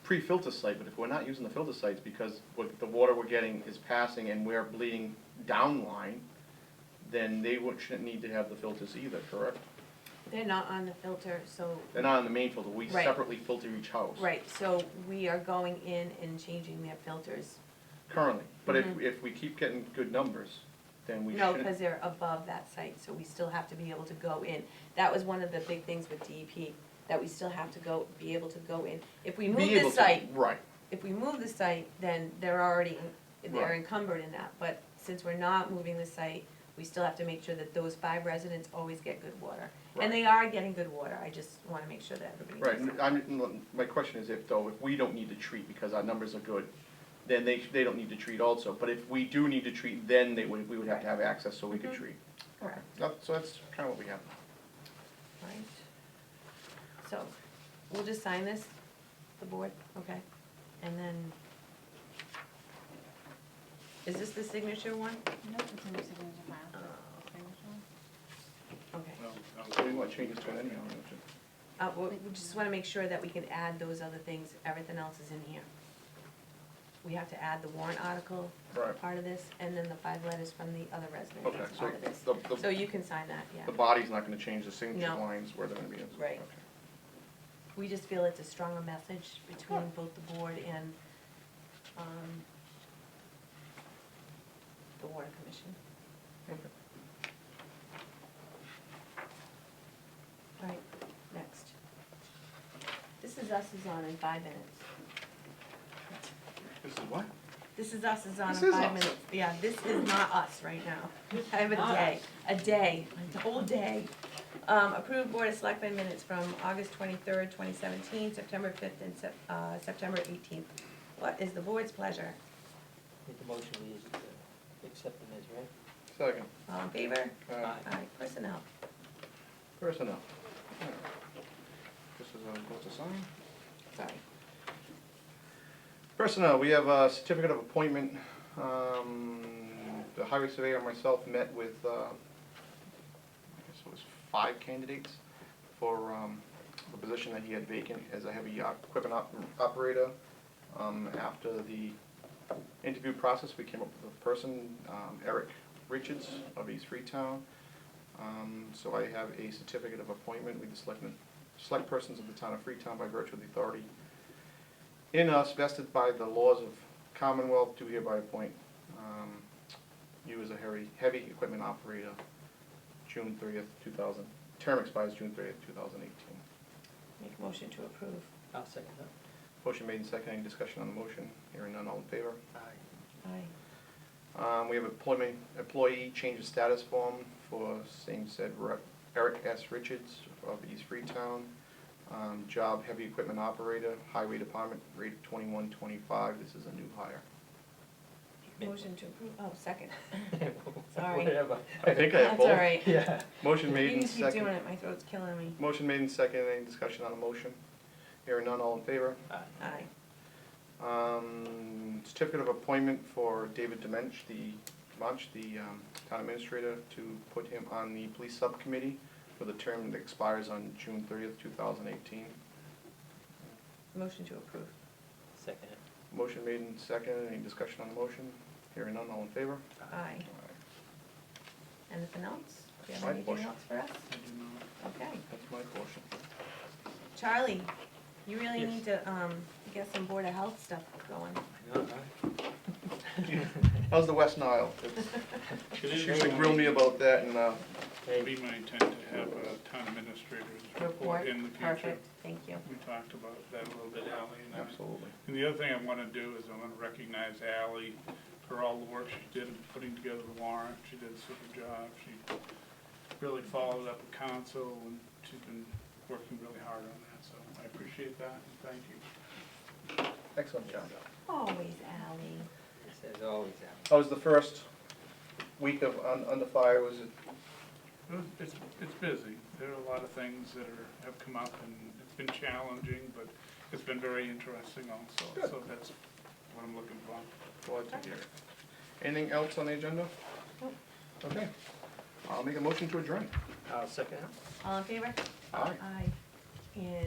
Speaker 7: pre-filter site, but if we're not using the filter sites because what the water we're getting is passing and we're bleeding downline, then they shouldn't need to have the filters either, correct?
Speaker 1: they're not on the filter, so.
Speaker 7: They're not on the main filter, we
Speaker 1: Right.
Speaker 7: separately filter each house.
Speaker 1: Right, so we are going in and changing their filters.
Speaker 7: Currently, but
Speaker 1: Mhm.
Speaker 7: if we keep getting good numbers, then we
Speaker 1: No,
Speaker 7: shouldn't.
Speaker 1: because they're above that site, so we still have to be able to go in. That was one of the big things with DEP, that we still have to be able to go in. If we move
Speaker 7: Be able
Speaker 1: the
Speaker 7: to-
Speaker 1: site,
Speaker 7: Right,
Speaker 1: if we move the site, then they're already, they're
Speaker 7: Right.
Speaker 1: encumbered in that. But since we're not moving the site, we still have to make sure that those 5 residents always get good water.
Speaker 7: Right.
Speaker 1: And they are getting good water, I just wanna make sure that everybody knows.
Speaker 7: right, my question is if we don't need to treat because our numbers are good, then they don't need to treat also, but if we do need to treat, then we would have to have access so we could
Speaker 1: Mhm.
Speaker 7: treat.
Speaker 1: Correct.
Speaker 7: So that's kinda what we have.
Speaker 1: Right. So, we'll just sign this, the board, okay? And then, is this the signature one?
Speaker 11: Nope, it's in your signature file.
Speaker 1: Okay.
Speaker 7: So we want changes to it anyhow, don't you?
Speaker 1: We just wanna make sure that we can add those other things, everything else is in here. We have to add the warrant article,
Speaker 7: Right.
Speaker 1: part of this, and then the 5 letters from the other residents
Speaker 7: Okay,
Speaker 1: as
Speaker 7: so
Speaker 1: part of this.
Speaker 7: the
Speaker 1: So you can sign that, yeah.
Speaker 7: the body's not gonna change, the signature
Speaker 1: No.
Speaker 7: lines where they're gonna be.
Speaker 1: Right.
Speaker 7: Okay.
Speaker 1: We just feel it's a stronger message between both the board and, the water commission.
Speaker 7: Okay.
Speaker 1: All right, next. This is us is on in 5 minutes.
Speaker 7: This is what?
Speaker 1: This is us is on
Speaker 7: This
Speaker 1: in
Speaker 7: is
Speaker 1: 5
Speaker 7: us.
Speaker 1: minutes. Yeah, this is not us right now. I have a whole day. Approved Board of Selectmen minutes from August 23rd, 2017, September 5th, and September 18th. What is the board's pleasure?
Speaker 6: Make the motion, we accept them as read.
Speaker 7: Second.
Speaker 1: All in favor?
Speaker 7: Aye.
Speaker 1: Aye. Personnel.
Speaker 7: Personnel. This is what to sign.
Speaker 1: Sorry.
Speaker 7: Personnel, we have a certificate of appointment. The highway surveyor and myself met with, I guess it was 5 candidates for the position that he had vacant as a heavy equipment operator. After the interview process, we came up with a person, Eric Richards of East Freetown. So I have a certificate of appointment with the select persons of the town of Freetown by virtue of the authority in us vested by the laws of Commonwealth, do hereby appoint you as a heavy equipment operator, June 30th, 2000. Term expires June 30th, 2018.
Speaker 1: Make a motion to approve.
Speaker 6: I'll second that.
Speaker 7: Motion made and seconded. Any discussion on the motion? Hearing none, all in favor?
Speaker 6: Aye.
Speaker 1: Aye.
Speaker 7: We have employee change of status form for same said Eric S. Richards of East Freetown. Job heavy equipment operator, highway department, rate 21.25. This is a new hire.
Speaker 1: Motion to approve, oh, second. Sorry.
Speaker 6: Whatever.
Speaker 7: I think I have
Speaker 1: That's
Speaker 7: both.
Speaker 1: all right.
Speaker 6: Yeah.
Speaker 7: Motion
Speaker 1: You
Speaker 7: made
Speaker 1: can
Speaker 7: and
Speaker 1: keep doing
Speaker 7: seconded.
Speaker 1: it, my throat's killing me.
Speaker 7: Motion made and seconded. Any discussion on the motion? Hearing none, all in favor?
Speaker 1: Aye.
Speaker 7: Certificate of appointment for David Demench, the town administrator, to put him on the police subcommittee. for the term that expires on June 30th, 2018.
Speaker 1: Motion to approve.
Speaker 6: Second.
Speaker 7: Motion made and seconded. Any discussion on the motion? Hearing none, all in favor?
Speaker 1: Aye. Anything else? Do you
Speaker 7: My
Speaker 1: have anything
Speaker 7: portion.
Speaker 1: else for us?
Speaker 9: I do not.
Speaker 1: Okay.
Speaker 7: That's my portion.
Speaker 1: Charlie, you really
Speaker 6: Yes.
Speaker 1: need to, get some Board of Health stuff going.
Speaker 6: I know, right?
Speaker 7: How's the West Nile?
Speaker 9: It is
Speaker 7: She used to grill me about that, and,
Speaker 9: It'll be my intent to have a town administrator's report in the future.
Speaker 1: Perfect, thank you.
Speaker 9: We talked about that a little bit, Ally, and I.
Speaker 7: absolutely.
Speaker 9: And the other thing I wanna do is I wanna recognize Ally for all the work she did in putting together the warrant. She did a super job. She really followed up with council, and she's been working really hard on that, so I appreciate that, and thank you.
Speaker 7: Excellent job.
Speaker 1: Always Ally.
Speaker 6: This is always out.
Speaker 7: How was the first week of under fire? Was it?
Speaker 9: It's busy. There are a lot of things that have come up, and it's been challenging, but it's been very interesting also.
Speaker 7: Good.
Speaker 9: So that's what I'm looking for.
Speaker 7: Glad to hear it. Anything else on the agenda?
Speaker 1: Nope.
Speaker 7: Okay. I'll make a motion to adjourn.
Speaker 6: Second.
Speaker 1: All in favor?
Speaker 7: Aye.
Speaker 1: Aye. And